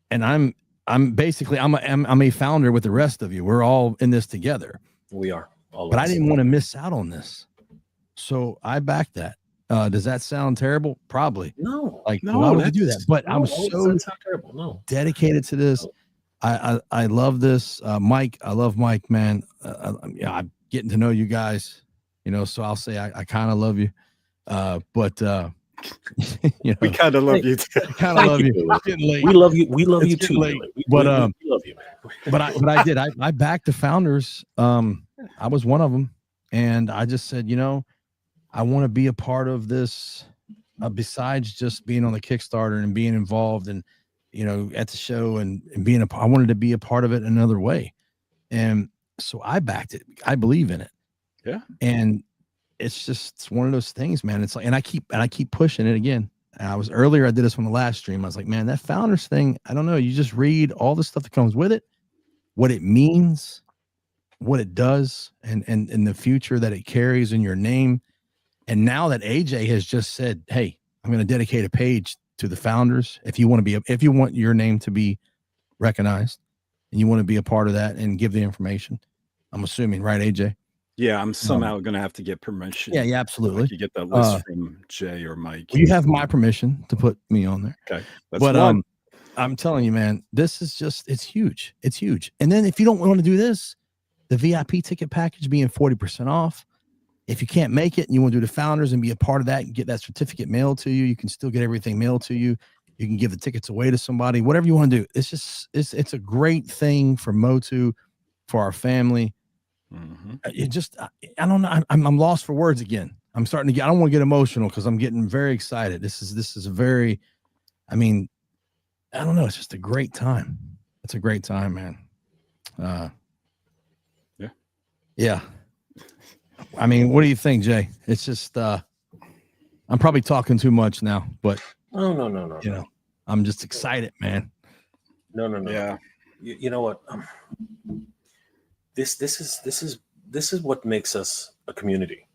and I'm a founder with the rest of you. We're all in this together. We are. But I didn't want to miss out on this, so I backed that. Does that sound terrible? Probably. No. No, why would you do that? But I'm so terrible. No. Dedicated to this. I love this, Mike. I love Mike, man. I'm getting to know you guys, so I'll say I kind of love you, but we kind of love you too. Kind of love you. It's getting late. We love you. We love you too. Late. We love you, man. but I did. I backed the founders. I was one of them, and I just said, I want to be a part of this. Besides just being on the Kickstarter and being involved and at the show and being I wanted to be a part of it another way. And so I backed it. I believe in it. Yeah. And it's one of those things, man. It's like, and I keep pushing it again. I did this on the last stream. I was like, man, that founders thing, I don't know. You just read all the stuff that comes with it, what it means, what it does, and the future that it carries in your name. And now that AJ has just said, hey, I'm going to dedicate a page to the founders. If you want your name to be recognized and you want to be a part of that and give the information, I'm assuming, right, AJ? Yeah, I'm somehow going to have to get permission. Yeah, absolutely. You get that list from Jay or Mike. You have my permission to put me on there. Okay. But I'm telling you, man, this is just, it's huge. It's huge. And then if you don't want to do this, the VIP ticket package being 40% off. If you can't make it and you want to do the founders and be a part of that and get that certificate mailed to you, you can still get everything mailed to you. You can give the tickets away to somebody, whatever you want to do. It's just, it's a great thing for Motu, for our family. Mm-hmm. It just, I don't know. I'm lost for words again. I'm starting to get, I don't want to get emotional because I'm getting very excited. This is a very, I mean, I don't know. It's just a great time. It's a great time, man. Yeah. I mean, what do you think, Jay? It's just, I'm probably talking too much now, but No. You know, I'm just excited, man. No. Yeah. You know what? This is what makes us a community.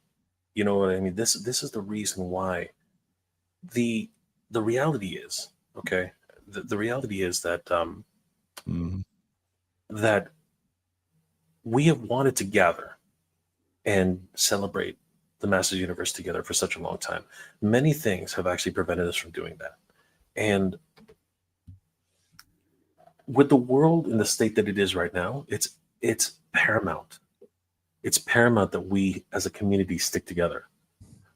You know what I mean? This is the reason why. The reality is, okay. The reality is that that we have wanted to gather and celebrate the Masters Universe together for such a long time. Many things have actually prevented us from doing that. And with the world in the state that it is right now, it's paramount. It's paramount that we as a community stick together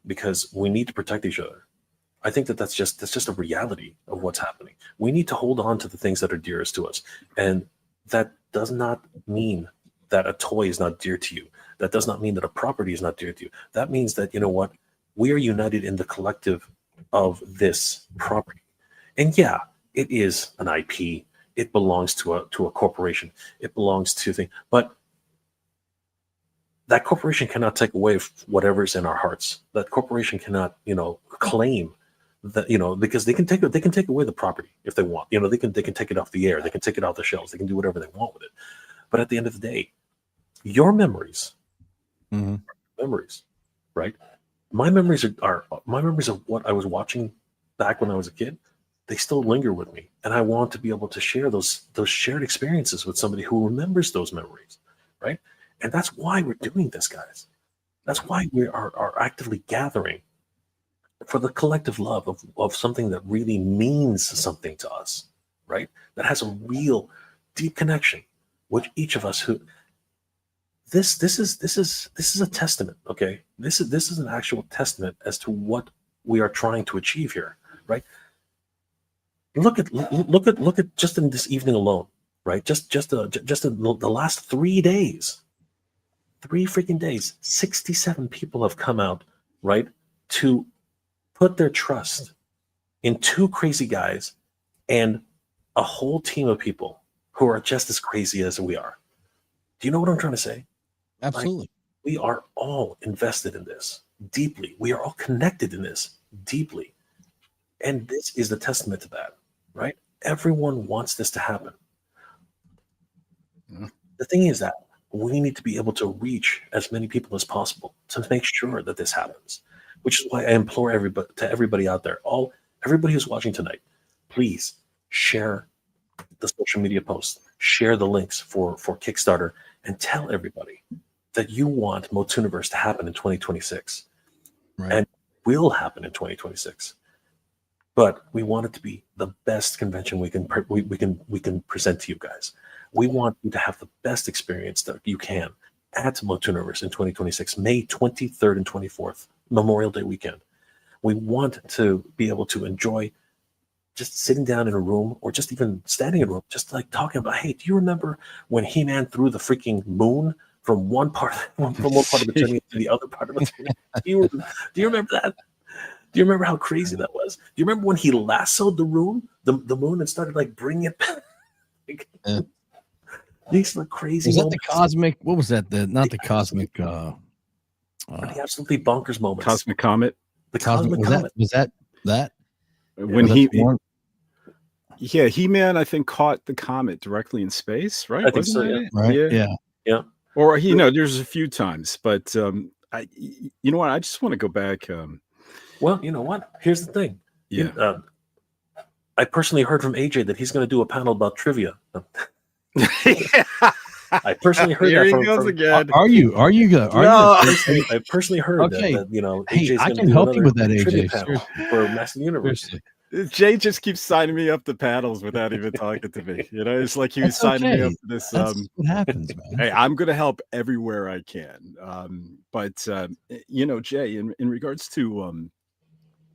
because we need to protect each other. I think that's just a reality of what's happening. We need to hold on to the things that are dearest to us. And that does not mean that a toy is not dear to you. That does not mean that a property is not dear to you. That means that, you know what, we are united in the collective of this property. And yeah, it is an IP. It belongs to a corporation. It belongs to things. But that corporation cannot take away whatever's in our hearts. That corporation cannot, claim that, because they can take away the property if they want. They can take it off the air. They can take it off the shelves. They can do whatever they want with it. But at the end of the day, your memories, memories, right? My memories are my memories of what I was watching back when I was a kid. They still linger with me, and I want to be able to share those shared experiences with somebody who remembers those memories, right? And that's why we're doing this, guys. That's why we are actively gathering for the collective love of something that really means something to us, right? That has a real deep connection with each of us. Who this is a testament, okay? This is an actual testament as to what we are trying to achieve here, right? Look at just in this evening alone, right? Just in the last 3 days, 3 freaking days, 67 people have come out, right, to put their trust in 2 crazy guys and a whole team of people who are just as crazy as we are. Do you know what I'm trying to say? Absolutely. Like, we are all invested in this deeply. We are all connected in this deeply. And this is the testament to that, right? Everyone wants this to happen. The thing is that we need to be able to reach as many people as possible to make sure that this happens, which is why I implore everybody out there, everybody who's watching tonight, please share the social media posts, share the links for Kickstarter, and tell everybody that you want MOTUNIVERSE to happen in 2026, right. And will happen in 2026. But we want it to be the best convention we can present to you guys. We want you to have the best experience that you can at MOTUNIVERSE in 2026, May 23rd and 24th, Memorial Day weekend. We want to be able to enjoy just sitting down in a room or just even standing in a room, just like talking about, hey, do you remember when He-Man threw the freaking moon from one part of eternity to the other part of eternity? Do you remember that? Do you remember how crazy that was? Do you remember when he lassoed the moon, and started like bringing it back? These are crazy. Was that moments. the cosmic? What was that? Not the cosmic. the absolutely bonkers moments. Cosmic Comet. The Cosmic Comet. Was that When was that the one? Yeah, He-Man, I think, caught the comet directly in space, right? I think so, Wasn't that yeah. it? Right? Yeah. Or there's a few times, but you know what? I just want to go back. Well, you know what? Here's the thing. Yeah. I personally heard from AJ that he's going to do a panel about trivia. I personally heard Here that he goes again. Are you good? No. I personally heard Okay. that you know, Hey, AJ's I going to can do help you another with that, trivia AJ. panel for Master of the Universe. Seriously. Jay just keeps signing me up to paddles without even talking to me. It's like he was That's signing me okay. up to this. That's what happens, man. Hey, I'm going to help everywhere I can. But Jay, in regards to,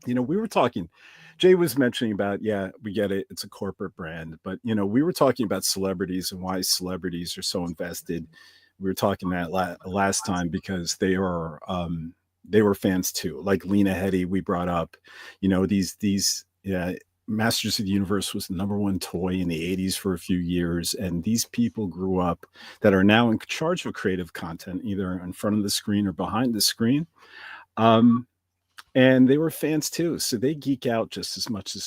we were talking, Jay was mentioning about, we get it. It's a corporate brand, but, we were talking about celebrities and why celebrities are so invested. We were talking that last time because they were fans too. Like Lena Headey, we brought up, these Masters of the Universe was the #1 toy in the 80s for a few years. And these people grew up that are now in charge of creative content, either in front of the screen or behind the screen. And they were fans too. So they geek out just as much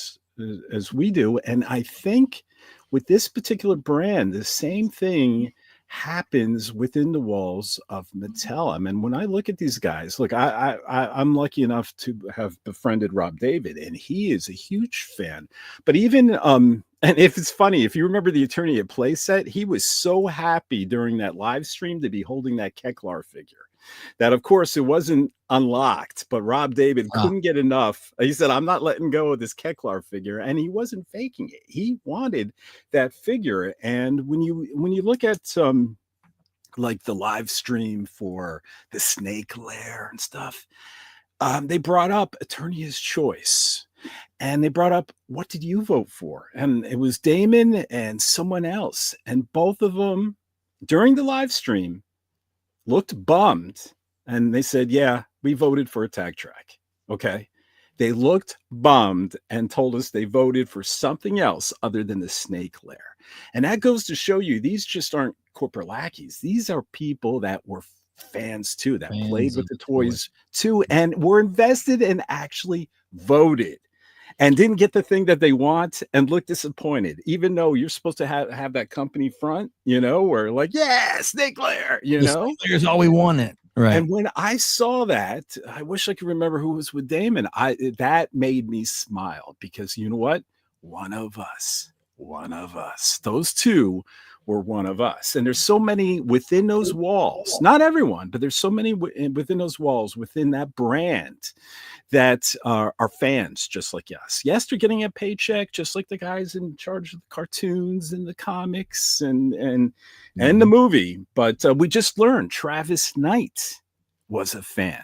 as we do. And I think with this particular brand, the same thing happens within the walls of Mattel. I mean, when I look at these guys, look, I'm lucky enough to have befriended Rob David, and he is a huge fan. But even and if it's funny, if you remember the Attorney at Play set, he was so happy during that live stream to be holding that Keklar figure. That, of course, it wasn't unlocked, but Rob David couldn't get enough. He said, I'm not letting go of this Keklar figure. And he wasn't faking it. He wanted that figure. And when you look at like the live stream for the Snake Lair and stuff, they brought up Eternia's Choice. And they brought up, what did you vote for? And it was Damon and someone else. And both of them, during the live stream, looked bummed, and they said, yeah, we voted for Attack Track. Okay. They looked bummed and told us they voted for something else other than the Snake Lair. And that goes to show you, these just aren't corporate lackeys. These are people that were fans too, that played with the toys too, and were invested and actually voted. And didn't get the thing that they want and look disappointed, even though you're supposed to have that company front, where like, yeah, Snake Lair, Snake Lair's all we wanted. Right. And when I saw that, I wish I could remember who was with Damon. That made me smile because you know what? One of us, those two were one of us. And there's so many within those walls, not everyone, but there's so many within those walls, within that brand that are fans just like us. Yes, they're getting a paycheck just like the guys in charge of the cartoons and the comics and the movie. But we just learned Travis Knight was a fan.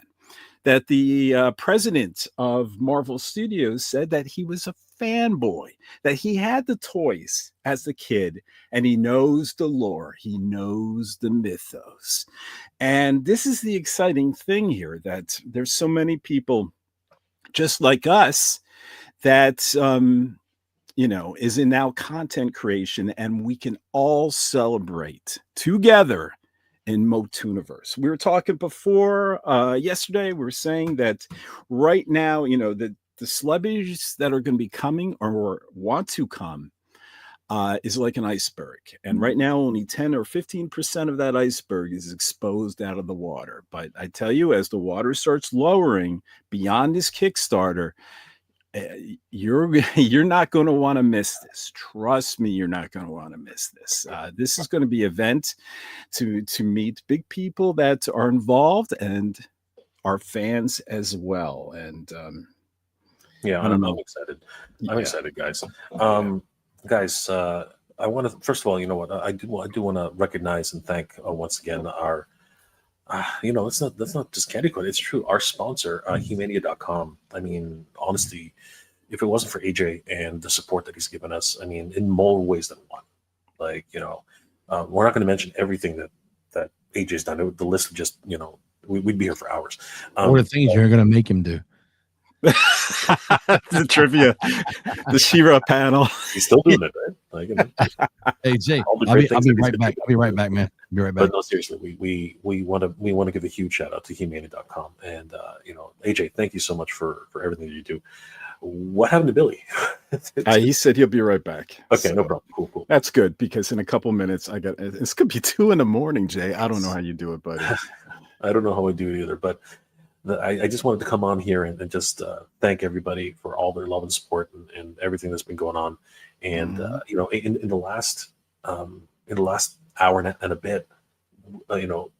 That the president of Marvel Studios said that he was a fanboy, that he had the toys as a kid and he knows the lore, he knows the mythos. And this is the exciting thing here, that there's so many people just like us that is in now content creation, and we can all celebrate together in MOTUNIVERSE. We were talking before yesterday, we were saying that right now, the celebrities that are going to be coming or want to come is like an iceberg. And right now, only 10 or 15% of that iceberg is exposed out of the water. But I tell you, as the water starts lowering beyond this Kickstarter, you're not going to want to miss this. Trust me, you're not going to want to miss this. This is going to be an event to meet big people that are involved and are fans as well. And I'm excited. I'm excited, guys. Guys, I want to first of all, you know what, I do want to recognize and thank once again our that's not just candy code. It's true. Our sponsor, Humania.com. I mean, honestly, if it wasn't for AJ and the support that he's given us, I mean, in more ways than one, like, we're not going to mention everything that AJ's done. The list would just, we'd be here for hours. What are the things you're going to make him do? The trivia, the She-Ra panel. He's still doing it, right? Hey, Jay, I'll be right back. I'll be right back, man. Be right back. But no, seriously, we want to give a huge shout out to Humanity.com, and AJ, thank you so much for everything that you do. What happened to Billy? He said he'll be right back. Okay, So no problem. Cool. that's good, because in a couple minutes it's gonna be 2 a.m, Jay. I don't know how you do it, buddy. I don't know how I do it either, but I just wanted to come on here and just thank everybody for all their love and support and everything that's been going on. And in the last hour and a bit,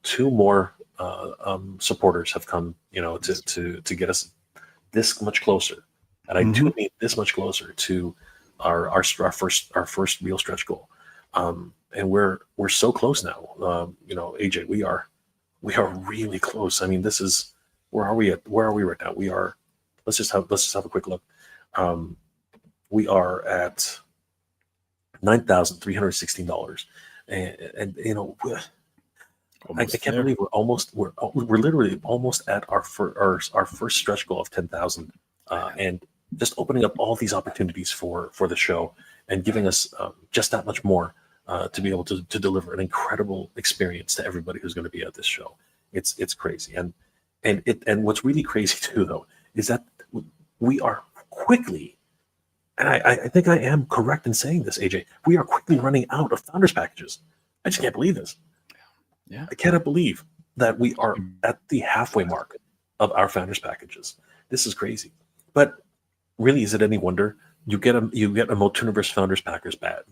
2 more supporters have come, to get us this much closer, and I do mean this much closer to our first real stretch goal. And we're so close now. AJ, we are really close. I mean, this is, where are we right now? We are, let's just have a quick look. We are at $9,316, and I can't believe we're literally almost at our first stretch goal of 10,000, and just opening up all these opportunities for the show and giving us just that much more to be able to deliver an incredible experience to everybody who's going to be at this show. It's crazy, and what's really crazy too, though, is that we are quickly, and I think I am correct in saying this, AJ, we are quickly running out of founders packages. I just can't believe this. Yeah, I cannot believe that we are at the halfway mark of our founders packages. This is crazy. But really, is it any wonder? You get a MOTUNIVERSE founders package package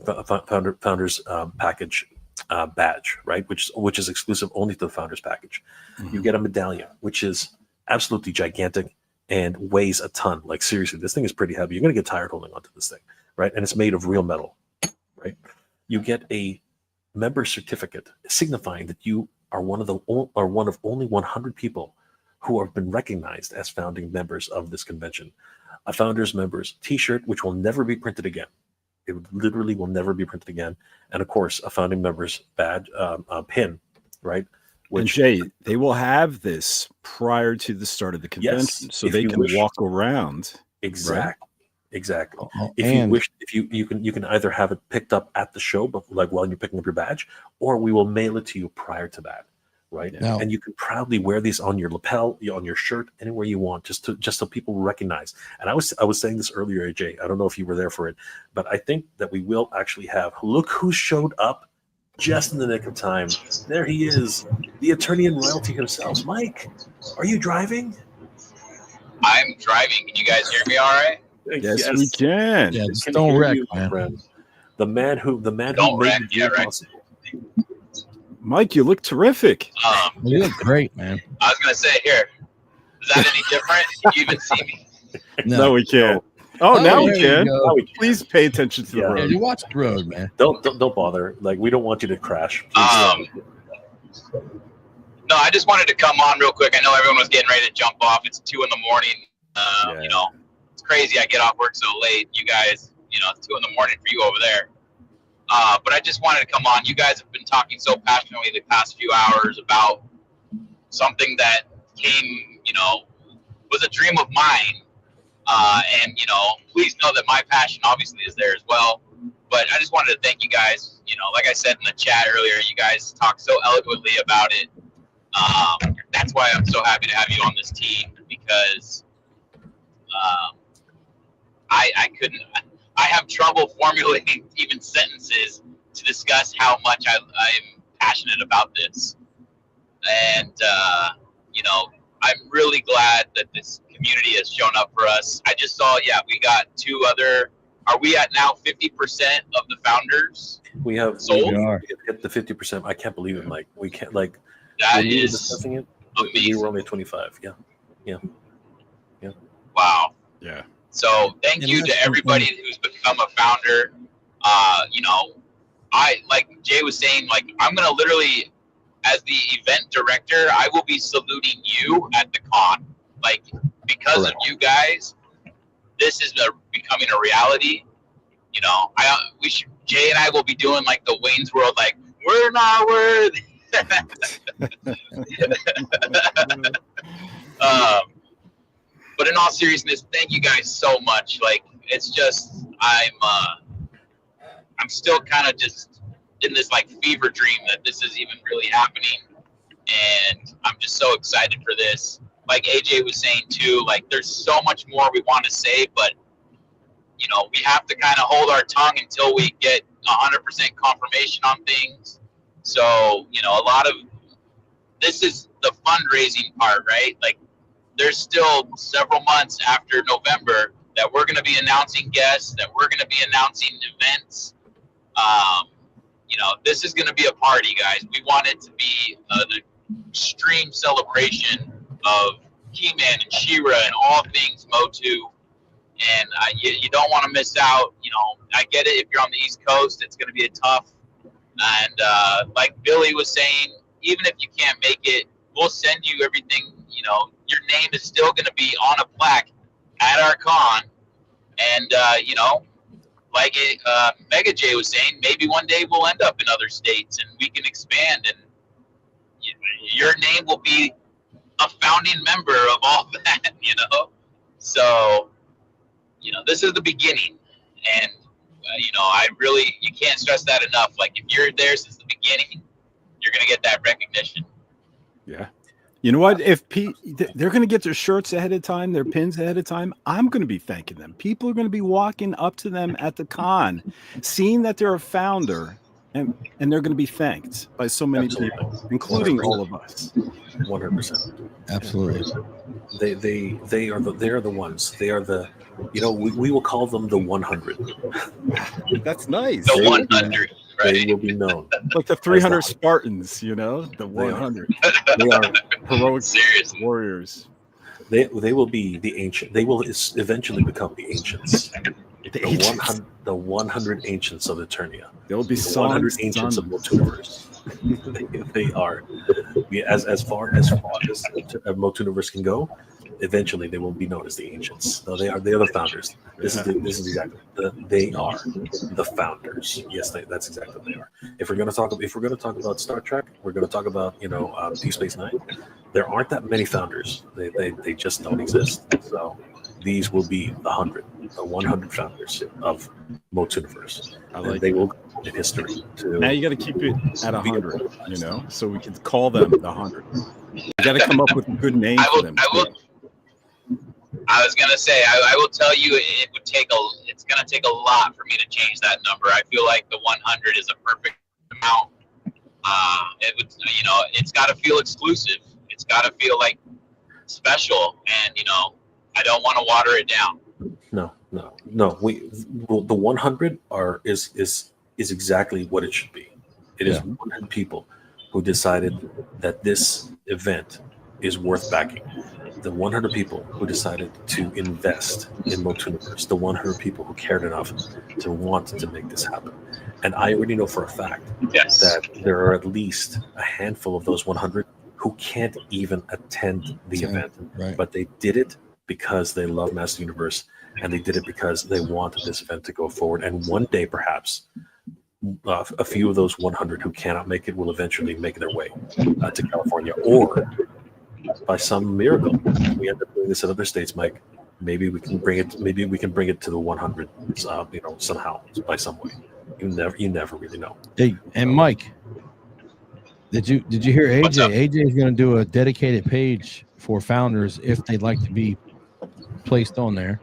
badge, right? Which is exclusive only to the founders package. You get a medallion, which is absolutely gigantic and weighs a ton. Like, seriously, this thing is pretty heavy. You're gonna get tired holding onto this thing, right? And it's made of real metal, right? You get a member certificate signifying that you are one of only 100 people who have been recognized as founding members of this convention. A founders members t-shirt, which will never be printed again. It literally will never be printed again. And of course, a founding members badge, pin, right? And Jay, they will have this prior to the start of the convention, so they can walk around. Exactly. Right? Exactly. If you wish, you can either have it picked up at the show, but like while you're picking up your badge, or we will mail it to you prior to that, right? Now, and you can proudly wear these on your lapel, on your shirt, anywhere you want, just so people recognize. And I was saying this earlier, AJ. I don't know if you were there for it, but I think that we will actually have. Look who showed up just in the nick of time. There he is, the attorney in royalty himself. Mike, are you driving? I'm driving. Can you guys hear me all right? Yes, we can. Yeah, just don't wreck, man. Friend. The man who Don't made wreck, the yeah, dream right. possible. Mike, you look terrific. You look great, man. I was gonna say, here, is that any different? Can you even see me? No, we can't. Oh, now we there can. you go. Please pay attention to the Yeah. Yeah, road. you watch the road, man. Don't bother. Like, we don't want you to crash. Please. No, I just wanted to come on real quick. I know everyone was getting ready to jump off. It's 2 a.m. Yeah. You know, it's crazy. I get off work so late. You guys, it's 2 a.m. for you over there. But I just wanted to come on. You guys have been talking so passionately the past few hours about something that came, was a dream of mine. And please know that my passion obviously is there as well. But I just wanted to thank you guys. Like I said in the chat earlier, you guys talked so eloquently about it. That's why I'm so happy to have you on this team, because I have trouble formulating even sentences to discuss how much I'm passionate about this. And, I'm really glad that this community has shown up for us. I just saw, we got 2 other. Are we at now 50% of the founders? We have Sold? we have hit the 50%. I can't believe it, Mike. We can't, like, That when we were is discussing it, amazing. we were only 25. Yeah. Wow. Yeah. So thank And you that's to everybody who's become a founder. I, like Jay was saying, like, I'm going to literally, as the event director, I will be saluting you at the con. Like, because Correct. of you guys, this is becoming a reality. Jay and I will be doing like the Wayne's World, like, we're not worthy. But in all seriousness, thank you guys so much. Like, it's just, I'm still kind of just in this like fever dream that this is even really happening, and I'm just so excited for this. Like AJ was saying too, like there's so much more we want to say, but you know, we have to kind of hold our tongue until we get 100% confirmation on things. So, you know, a lot of this is the fundraising part, right? Like there's still several months after November that we're going to be announcing guests, that we're going to be announcing events. You know, this is going to be a party, guys. We want it to be an extreme celebration of He-Man and She-Ra and all things Motu. And you don't want to miss out. You know, I get it. If you're on the East Coast, it's going to be a tough. And like Billy was saying, even if you can't make it, we'll send you everything. You know, your name is still going to be on a plaque at our con. And, you know, like Mega J was saying, maybe one day we'll end up in other states and we can expand. And your name will be a founding member of all that, you know. So, you know, this is the beginning, and you know, you can't stress that enough. Like, if you're there since the beginning, you're gonna get that recognition. Yeah, you know what? If they're gonna get their shirts ahead of time, their pins ahead of time, I'm gonna be thanking them. People are gonna be walking up to them at the con, seeing that they're a founder, and they're gonna be thanked by so many people, including 100%. All of us. 100%. Absolutely. They are the ones. They are the. You know, we will call them the 100. That's nice. The 100. Right. They will be known. Like the 300 Spartans, you know, the 100. They are heroic Seriously. warriors. They will be the ancient. They will eventually become the ancients. The 100 ancients of Eternia. There will be the 100 ancients of MOTUNIVERSE. they are. As far as MOTUNIVERSE can go. Eventually, they will be known as the ancients. No, they are the founders. This is exactly. They are the founders. Yes, that's exactly what they are. If we're going to talk about Star Trek, we're going to talk about Deep Space Nine. There aren't that many founders. They just don't exist. So these will be the 100 founders of MOTUNIVERSE. They will go in history. Now you got to keep it at 100. You know, so we can call them the 100. You got to come up with a good name for them. I was gonna say, I will tell you, it's gonna take a lot for me to change that number. I feel like the 100 is a perfect amount. It's got to feel exclusive. It's got to feel like special, and I don't want to water it down. No. The 100 is exactly what it should be. It is 100 people who decided that this event is worth backing. The 100 people who decided to invest in MOTUNIVERSE, the 100 people who cared enough to want to make this happen. And I already know for a fact that there are at least a handful of those 100 who can't even attend the event. Right. But they did it because they love Master Universe, and they did it because they wanted this event to go forward. And one day, perhaps, a few of those 100 who cannot make it will eventually make their way to California, or by some miracle, we end up doing this in other states, Mike. Maybe we can bring it. Maybe we can bring it to the 100. Somehow, by some way. You never really know. Hey, and Mike, did you hear AJ? AJ is going to do a dedicated page for founders if they'd like to be placed on there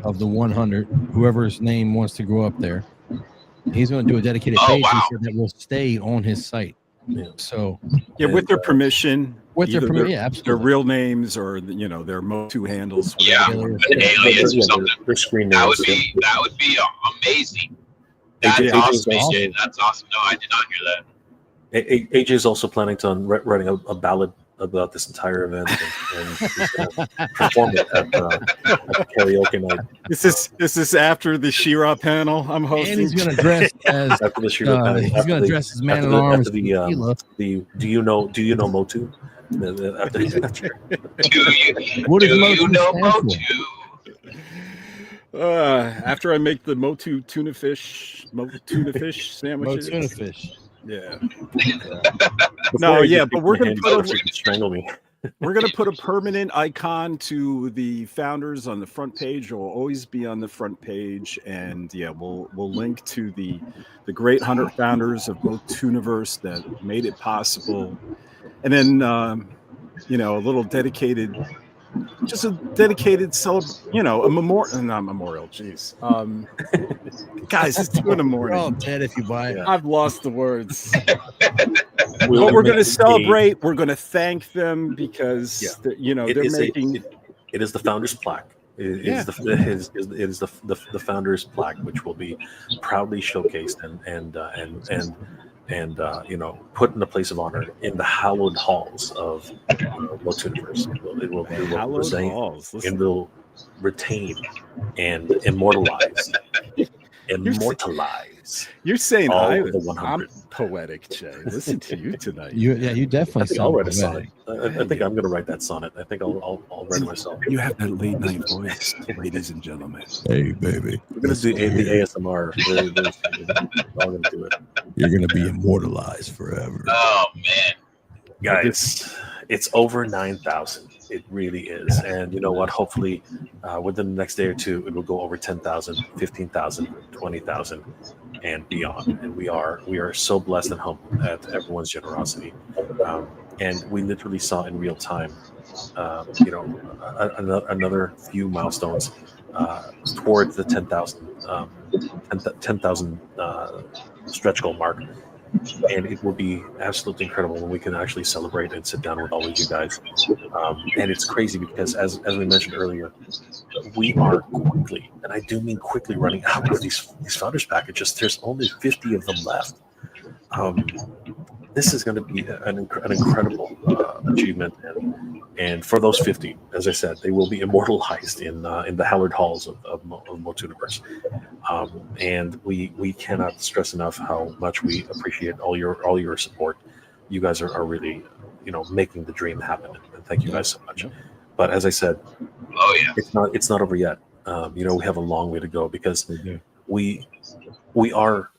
of the 100. Whoever's name wants to go up there, he's going to do a dedicated page that will stay on his site. Yeah. So with their permission. With their permission, absolutely. Their real names or their Motu handles. An alias or something. Their screen names. That would be amazing. That's awesome, AJ. That's awesome. No, I did not hear that. AJ is also planning on writing a ballad about this entire event and he's gonna perform it at karaoke night. This is after the She-Ra panel I'm hosting. And he's going to dress as after the She-Ra panel. He's going to dress as Man at Arms. After the do you know Motu? What does Motu know Motu? After I make the Motu tuna fish sandwiches. Tuna fish. Yeah. But we're gonna put strangle me. We're going to put a permanent icon to the founders on the front page. It will always be on the front page, and yeah, we'll link to the great 100 founders of MOTUNIVERSE that made it possible, and then a little dedicated, just a dedicated a memorial, not memorial. Jeez, guys, it's 2 in the morning. Oh, Ted, if you buy it. Yeah. I've lost the words. We'll But we're going to make celebrate. We're going to thank them because It they're is making. it is the founders plaque. It is the founders plaque, which will be proudly showcased and put in a place of honor in the hallowed halls of MOTUNIVERSE. It will Hallowed represent, halls. it will retain and immortalize. You're saying all I'm of the 100. poetic, Jay. Listen to you tonight. You I definitely think I'll sound write a poetic. sonnet. I think I'm going to write that sonnet. I think I'll write it myself. You have that late night voice, ladies and gentlemen. Hey, baby. We're going to do the ASMR. We're all going to do it. You're going to be immortalized forever. Oh man. Guys, it's over 9,000. It really is. And you know what? Hopefully, within the next day or two, it will go over 10,000, 15,000, 20,000, and beyond. And we are so blessed and humbled at everyone's generosity. And we literally saw in real time, another few milestones towards the 10,000 stretch goal mark. And it will be absolutely incredible when we can actually celebrate and sit down with all of you guys. And it's crazy because, as we mentioned earlier, we are quickly, and I do mean quickly, running out of these founders packages. There's only 50 of them left. This is going to be an incredible achievement, and for those 50, as I said, they will be immortalized in the hallowed halls of MOTUNIVERSE. And we cannot stress enough how much we appreciate all your support. You guys are really, making the dream happen, and thank you guys so much. But as I said, it's not over yet. We have a long way to go because we are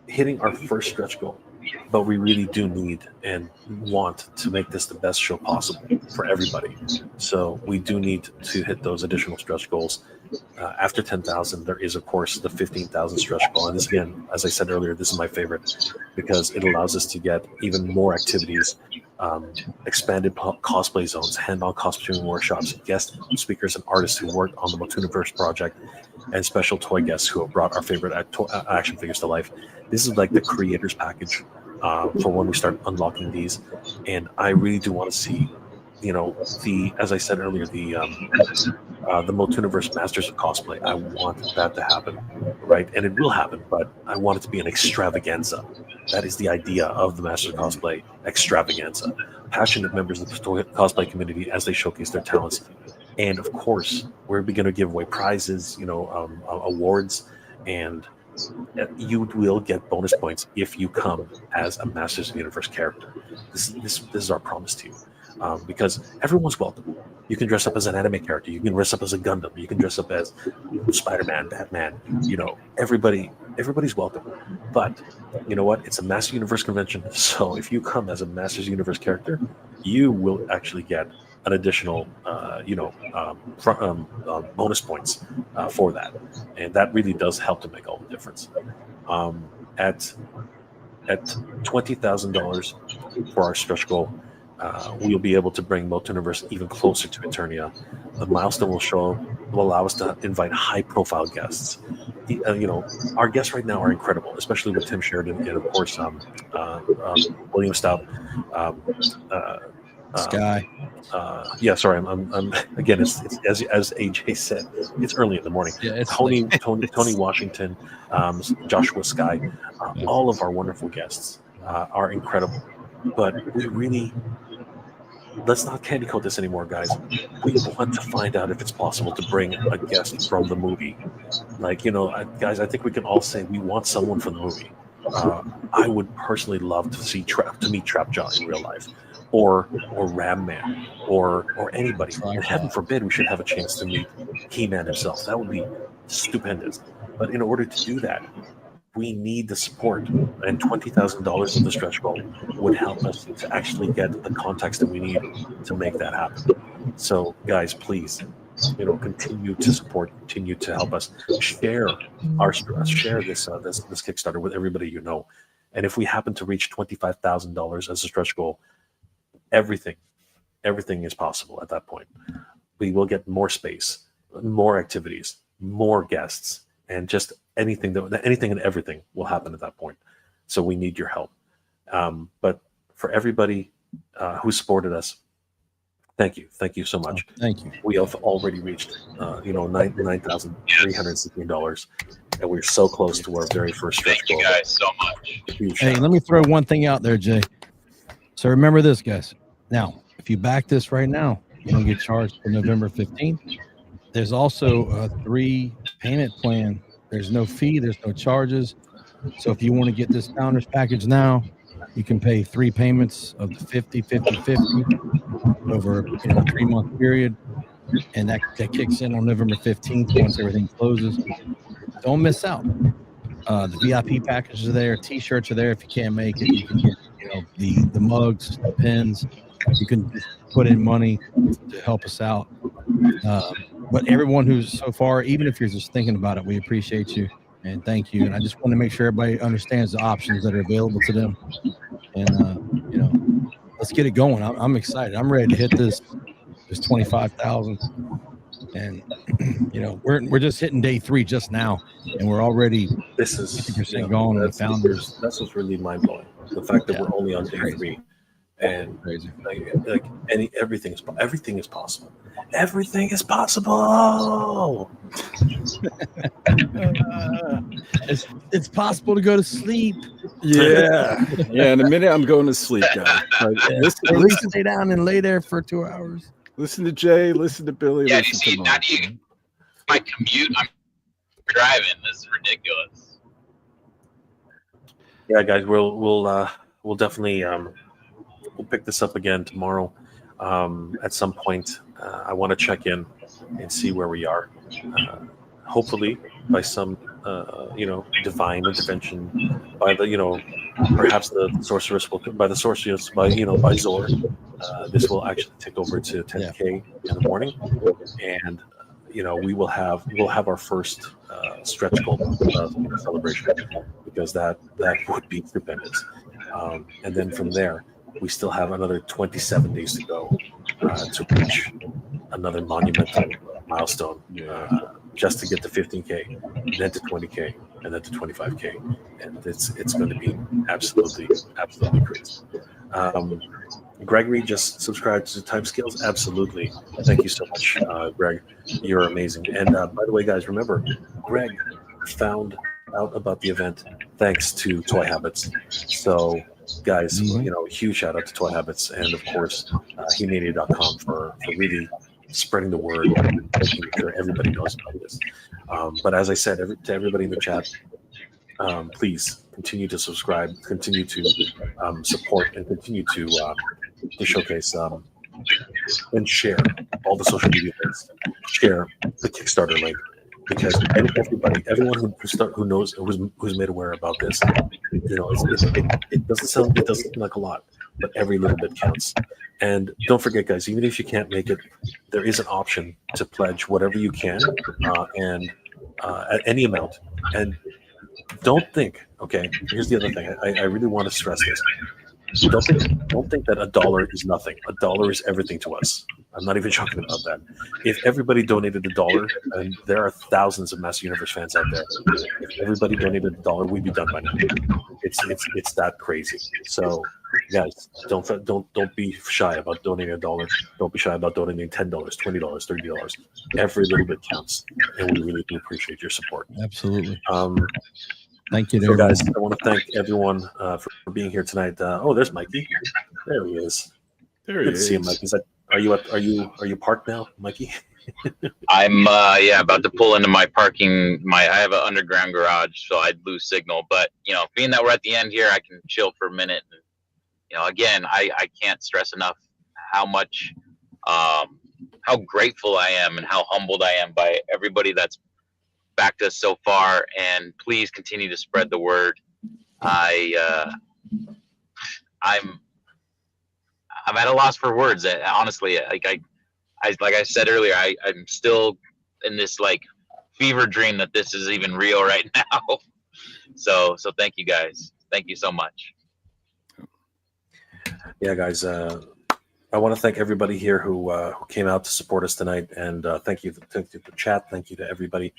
hitting our first stretch goal. But we really do need and want to make this the best show possible for everybody. So we do need to hit those additional stretch goals. After 10,000, there is, of course, the 15,000 stretch goal. And this, again, as I said earlier, this is my favorite because it allows us to get even more activities, expanded cosplay zones, hand-on costume workshops, guest speakers and artists who worked on the MOTUNIVERSE project, and special toy guests who have brought our favorite action figures to life. This is like the creators package for when we start unlocking these, and I really do want to see, as I said earlier, the MOTUNIVERSE Masters of Cosplay. I want that to happen, right? And it will happen, but I want it to be an extravaganza. That is the idea of the Masters of Cosplay extravaganza. Passionate members of the cosplay community as they showcase their talents, and of course, we're going to give away prizes, awards, and you will get bonus points if you come as a Masters of the Universe character. This is our promise to you, because everyone's welcome. You can dress up as an anime character. You can dress up as a Gundam. You can dress up as Spider-Man, Batman. Everybody's welcome. But you know what? It's a Masters Universe convention, so if you come as a Masters Universe character, you will actually get an additional, bonus points for that, and that really does help to make all the difference. At $20,000 for our stretch goal, we'll be able to bring MOTUNIVERSE even closer to Eternia. The milestone will allow us to invite high-profile guests. Our guests right now are incredible, especially with Tim Sheridan and, of course, William Stout. Sky. Sorry. I'm again. It's as AJ said. It's early in the morning. Yeah, Tony Washington, Joshua Sky, all of our wonderful guests are incredible. But we really, let's not candy coat this anymore, guys. We want to find out if it's possible to bring a guest from the movie. Guys, I think we can all say we want someone from the movie. I would personally love to meet Trapjaw in real life. Or Ram Man, or anybody. And heaven forbid we should have a chance to meet He-Man himself. That would be stupendous. But in order to do that, we need the support, and $20,000 of the stretch goal would help us to actually get the context that we need to make that happen. So, guys, please, continue to support, continue to help us share share this Kickstarter with everybody you know. And if we happen to reach $25,000 as a stretch goal, everything is possible at that point. We will get more space, more activities, more guests, and just anything and everything will happen at that point. So we need your help. But for everybody who supported us, thank you so much. Thank you. We have already reached $9,316, and we're so close to our very first stretch goal. Thank you guys so much. Hey, let me throw one thing out there, Jay. So remember this, guys. Now, if you back this right now, you don't get charged for November 15th. There's also a 3 payment plan. There's no fee. There's no charges. So if you want to get this founders package now, you can pay 3 payments of the 50, 50, 50 over a 3-month period. And that kicks in on November 15th once everything closes. Don't miss out. The VIP packages are there. T-shirts are there. If you can't make it, you can get the mugs, the pins. You can put in money to help us out. But everyone who's so far, even if you're just thinking about it, we appreciate you and thank you. And I just want to make sure everybody understands the options that are available to them. And let's get it going. I'm excited. I'm ready to hit this 25,000. And we're just hitting day 3 just now, and we're already 50% gone on the founders. That's what's really mind blowing. The fact that we're only on day 3, and crazy. Everything is possible. Everything is possible. It's possible to go to sleep. Yeah. In a minute, I'm going to sleep, guys. At least stay down and lay there for 2 hours. Listen to Jay. Listen to Billy. Yeah, you see, now my commute, I'm driving. This is ridiculous. Yeah, guys, we'll definitely we'll pick this up again tomorrow. At some point, I want to check in and see where we are. Hopefully, by some divine intervention, by the perhaps the sorceress will by Zor. This will actually take over to 10K in the morning, and we'll have our first stretch goal celebration, because that would be stupendous. And then from there, we still have another 27 days to go to reach another monumental milestone, just to get to 15K, then to 20K, and then to 25K, and it's going to be absolutely crazy. Gregory just subscribed to Time Scales. Absolutely, thank you so much, Greg. You're amazing. And by the way, guys, remember, Greg found out about the event thanks to Toy Habits. So, guys, huge shout out to Toy Habits, and of course, hemedia.com for really spreading the word, making sure everybody knows about this. But as I said to everybody in the chat, please continue to subscribe, continue to support, and continue to showcase and share all the social media links. Share the Kickstarter link, because everyone who knows, who's made aware about this, it doesn't seem like a lot, but every little bit counts. And don't forget, guys, even if you can't make it, there is an option to pledge whatever you can, and at any amount. And don't think, okay, here's the other thing. I really want to stress this. Don't think that $1 is nothing. $1 is everything to us. I'm not even joking about that. If everybody donated $1, and there are thousands of Master Universe fans out there, if everybody donated $1, we'd be done by now. It's that crazy. So, guys, don't be shy about donating $1. Don't be shy about donating $10, $20, $30. Every little bit counts, and we really do appreciate your support. Absolutely. Thank you, so guys. I want to thank everyone for being here tonight. There's Mikey. There he is. There he Good is. to see you, Mikey. Are you parked now, Mikey? I'm about to pull into my parking. I have an underground garage, so I'd lose signal. But being that we're at the end here, I can chill for a minute. And, again, I can't stress enough how much, how grateful I am and how humbled I am by everybody that's backed us so far, and please continue to spread the word. I'm at a loss for words. Honestly, like I said earlier, I'm still in this like fever dream that this is even real right now. So thank you guys. Thank you so much. Yeah, guys. I want to thank everybody here who came out to support us tonight, and thank you to the chat. Thank you to everybody.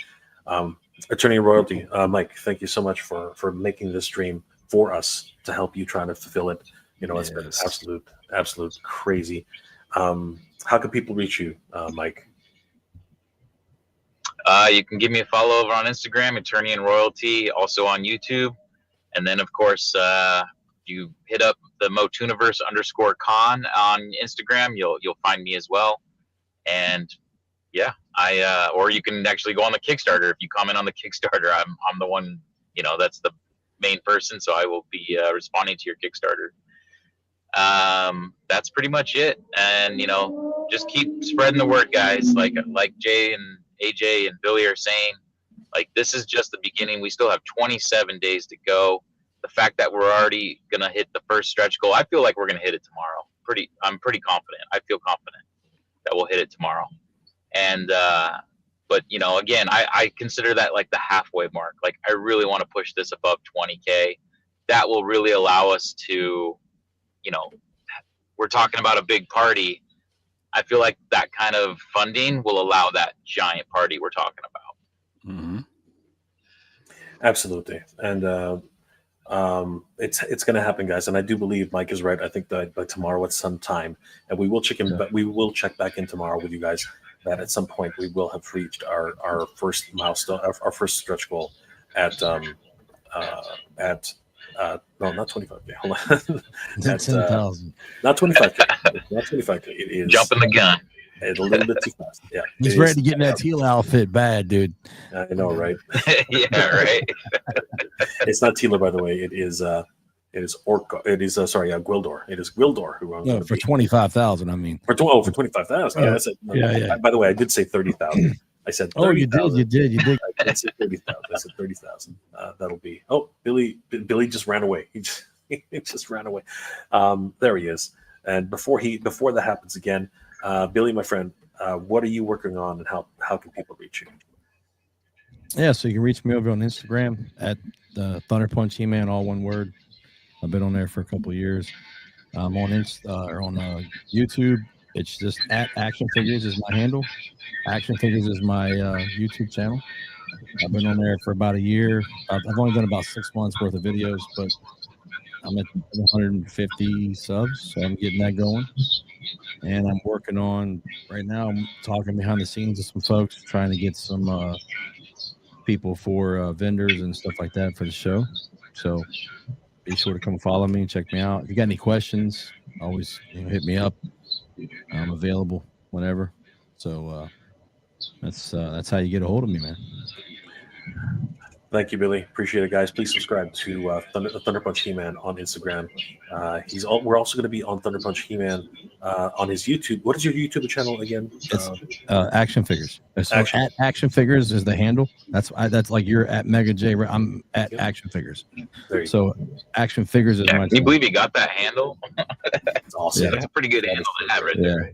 Attorney Royalty, Mike, thank you so much for making this dream for us to help you try to fulfill it. You know, it's been absolute crazy. How can people reach you, Mike? You can give me a follow over on Instagram, Attorney and Royalty, also on YouTube, and then of course you hit up the MOTUNIVERSE_con on Instagram. You'll find me as well, and yeah, or you can actually go on the Kickstarter. If you comment on the Kickstarter, I'm the one. You know, that's the main person, so I will be responding to your Kickstarter. That's pretty much it, and you know, just keep spreading the word, guys. Like Jay and AJ and Billy are saying, like, this is just the beginning. We still have 27 days to go. The fact that we're already gonna hit the first stretch goal, I feel like we're gonna hit it tomorrow. I'm pretty confident. I feel confident that we'll hit it tomorrow. And but you know, again, I consider that like the halfway mark. Like, I really want to push this above 20K. That will really allow us to, you know, we're talking about a big party. I feel like that kind of funding will allow that giant party we're talking about. Mm-hmm. Absolutely, and it's going to happen, guys. And I do believe Mike is right. I think that by tomorrow at some time, and we will check in, but we will check back in tomorrow with you guys. That at some point we will have reached our first milestone, our first stretch goal at no, not 25K. Hold on. That's 10,000. Not 25K. Not 25K. It is jumping the gun. It's a little bit too fast. Yeah. He's ready to get in that teal outfit bad, dude. I know, right? Yeah, right. It's not Tealer, by the way. It is Orca. It is Gwildor. It is Gwildor who owns No, for 25,000. I mean, for 25,000. Yeah, that's it. Yeah. By the way, I did say 30,000. I said 30,000. You did. I did say 30,000. I said 30,000. That'll be. Oh, Billy just ran away. He just ran away. There he is. And before that happens again, Billy, my friend, what are you working on, and how can people reach you? Yeah, so you can reach me over on Instagram at Thunder Punch He-Man, all one word. I've been on there for a couple of years. I'm on YouTube. It's just at Action Figures is my handle. Action Figures is my YouTube channel. I've been on there for about a year. I've only done about 6 months worth of videos, but I'm at 150 subs, so I'm getting that going. And I'm working on right now. I'm talking behind the scenes with some folks, trying to get some people for vendors and stuff like that for the show. So be sure to come follow me and check me out. If you got any questions, always hit me up. I'm available whenever. So that's how you get a hold of me, man. Thank you, Billy. Appreciate it, guys. Please subscribe to Thunder Punch He-Man on Instagram. We're also going to be on Thunder Punch He-Man on his YouTube. What is your YouTube channel again? It's Action Figures. So at Action Figures is the handle. That's like you're at Mega J. I'm at Action Figures. So Action Figures is my. Can you believe you got that handle? That's awesome. Yeah, that's a pretty good handle to have right there.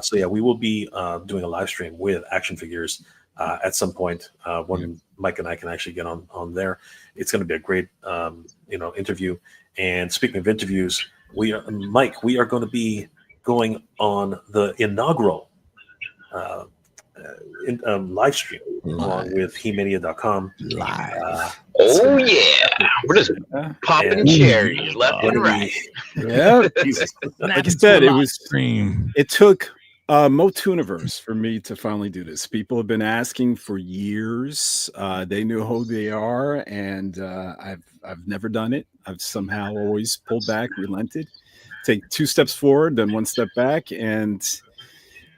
So yeah, we will be doing a live stream with Action Figures at some point when Mike and I can actually get on there. It's going to be a great interview. And speaking of interviews, Mike, we are going to be going on the inaugural live stream along with Hemania.com. Oh yeah, we're just popping cherries left and right. Yeah, like I said, it took MOTUNIVERSE for me to finally do this. People have been asking for years. They knew who they are, and I've never done it. I've somehow always pulled back, relented, take 2 steps forward, then 1 step back,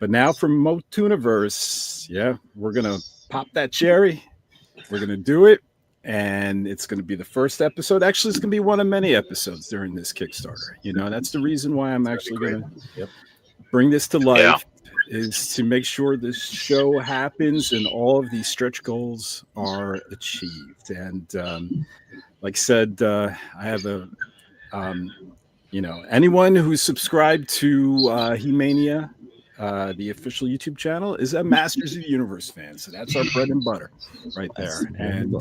but now for MOTUNIVERSE, yeah, we're gonna pop that cherry. We're gonna do it, and it's gonna be the first episode. Actually, it's gonna be one of many episodes during this Kickstarter. That's the reason why I'm actually gonna bring this to life. is to make sure this show happens and all of these stretch goals are achieved. And like I said, I have a, anyone who's subscribed to He-Mania, the official YouTube channel, is a Masters of the Universe fan. So that's our bread and butter right there. And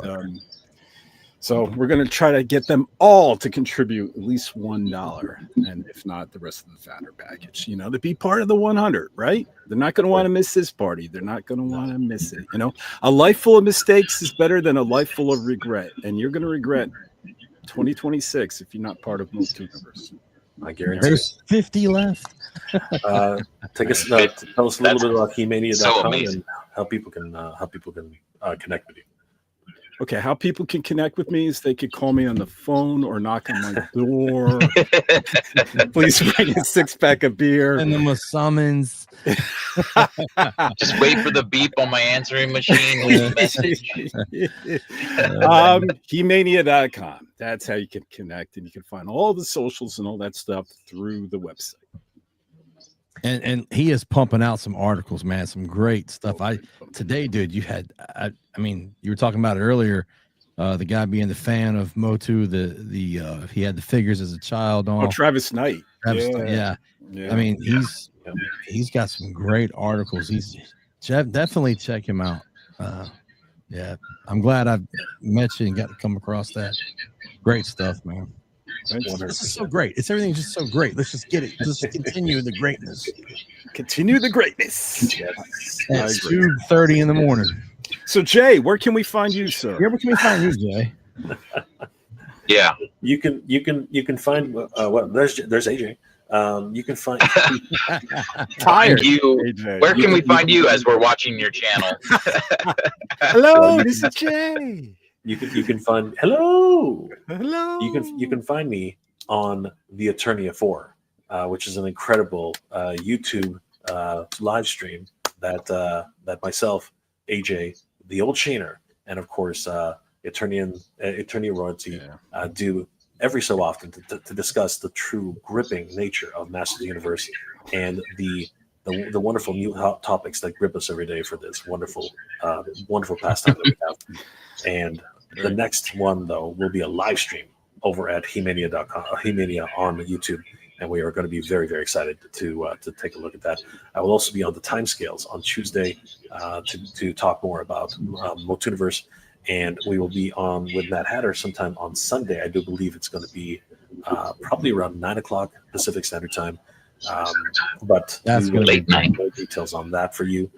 so we're going to try to get them all to contribute at least $1, and if not, the rest of the founder package, to be part of the 100, right? They're not going to want to miss this party. They're not going to want to miss it. A life full of mistakes is better than a life full of regret. And you're going to regret 2026 if you're not part of MOTUNIVERSE. I guarantee. There's 50 left. Tell us a little bit about He-Mania.com so amazing. and how people can connect with you. Okay, how people can connect with me is they could call me on the phone or knock on my door. Please bring a 6-pack of beer. And then with summons. Just wait for the beep on my answering machine. Leave a message. He-Mania.com. That's how you can connect, and you can find all the socials and all that stuff through the website. And he is pumping out some articles, man, some great stuff. Today, dude, you had, I mean, you were talking about it earlier. The guy being the fan of Motu, he had the figures as a child on. Oh, Travis Knight. Yeah. I mean, he's got some great articles. Definitely check him out. Yeah, I'm glad I've met you and got to come across that. Great stuff, man. This is so great. Everything's just so great. Let's just get it. Just continue the greatness. Continue the greatness. It's 2:30 in the morning. So, Jay, where can we find you, sir? Where can we find you, Jay? Yeah, you can find there's AJ. You can find Tired. you. AJ. Where can we find you as we're watching your channel? Hello, this is Jay. You can find hello. You can find me on the Eternia 4, which is an incredible YouTube live stream that myself, AJ, the old Shaner, and of course Eternia Royalty do every so often to discuss the true gripping nature of Masters of the Universe and the wonderful new topics that grip us every day for this wonderful pastime that we have. And the next one, though, will be a live stream over at He-Mania.com, He-Mania on YouTube, and we are going to be very, very excited to take a look at that. I will also be on the timescales on Tuesday to talk more about MOTUNIVERSE, and we will be on with Matt Hatter sometime on Sunday. I do believe it's going to be probably around 9 o'clock Pacific Standard Time. But That's we will late night. more details on that for you.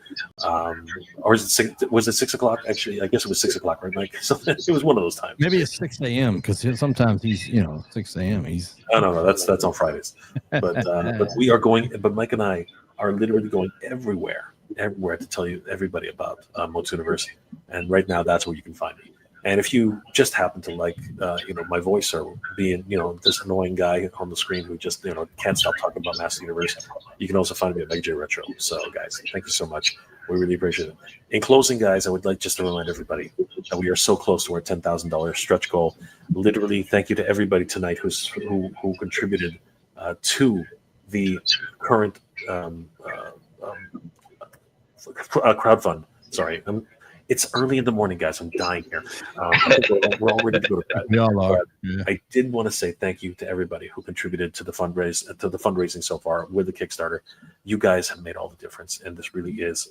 Or was it 6 o'clock? Actually, I guess it was 6 o'clock, right, Mike? So it was one of those times. Maybe it's 6 a.m. because sometimes he's 6 a.m. He's No, that's on Fridays. But we are going. But Mike and I are literally going everywhere to tell you everybody about MOTUNIVERSE. And right now, that's where you can find me. And if you just happen to like, my voice or being, this annoying guy on the screen who just, can't stop talking about Masters of the Universe, you can also find me at MegJ Retro. So, guys, thank you so much. We really appreciate it. In closing, guys, I would like just to remind everybody that we are so close to our $10,000 stretch goal. Literally, thank you to everybody tonight who contributed to the current crowdfund. Sorry. It's early in the morning, guys. I'm dying here. We're all ready to go to bed. we all are. Yeah. I did want to say thank you to everybody who contributed to the fundraising so far with the Kickstarter. You guys have made all the difference, and this really is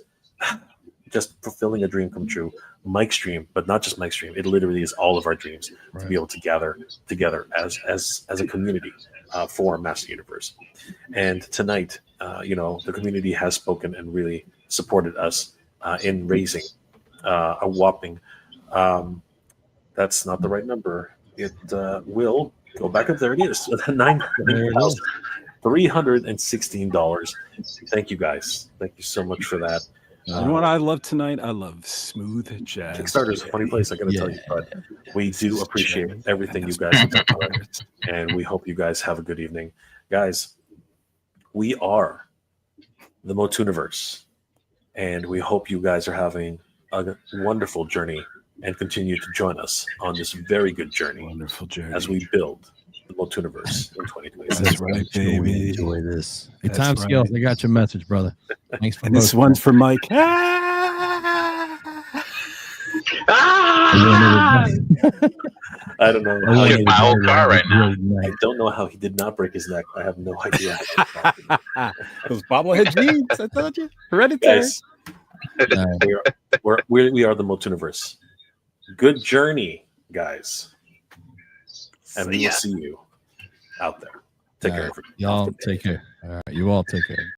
just fulfilling a dream come true. Mike's dream, but not just Mike's dream. It literally is all of our dreams to be able to gather together as a community for Master Universe. And tonight, the community has spoken and really supported us in raising a whopping that's not the right number. It will go back up. There it is. $9,316. Thank you, guys. Thank you so much for that. You know what I love tonight? I love smooth jazz. Kickstarter is a funny place, I got to tell you, but we do appreciate everything you guys have done for us, and we hope you guys have a good evening. Guys, we are the MOTUNIVERSE, and we hope you guys are having a wonderful journey and continue to join us on this very good journey Wonderful journey as we build the MOTUNIVERSE in 2026. That's right, Make sure we baby. enjoy this. Hey, That's time scales. right. I got your message, brother. Thanks for And this posting. one's for Mike. Ah! I don't know. I How want Look at my old car right now. great night. I don't know how he did not break his neck. I have no idea. Those bobblehead jeans, I told you. Hereditary. Guys, we are the MOTUNIVERSE. Good journey, guys. And we will see you out there. Take All care. right. Y'all take care. All right. You all take care.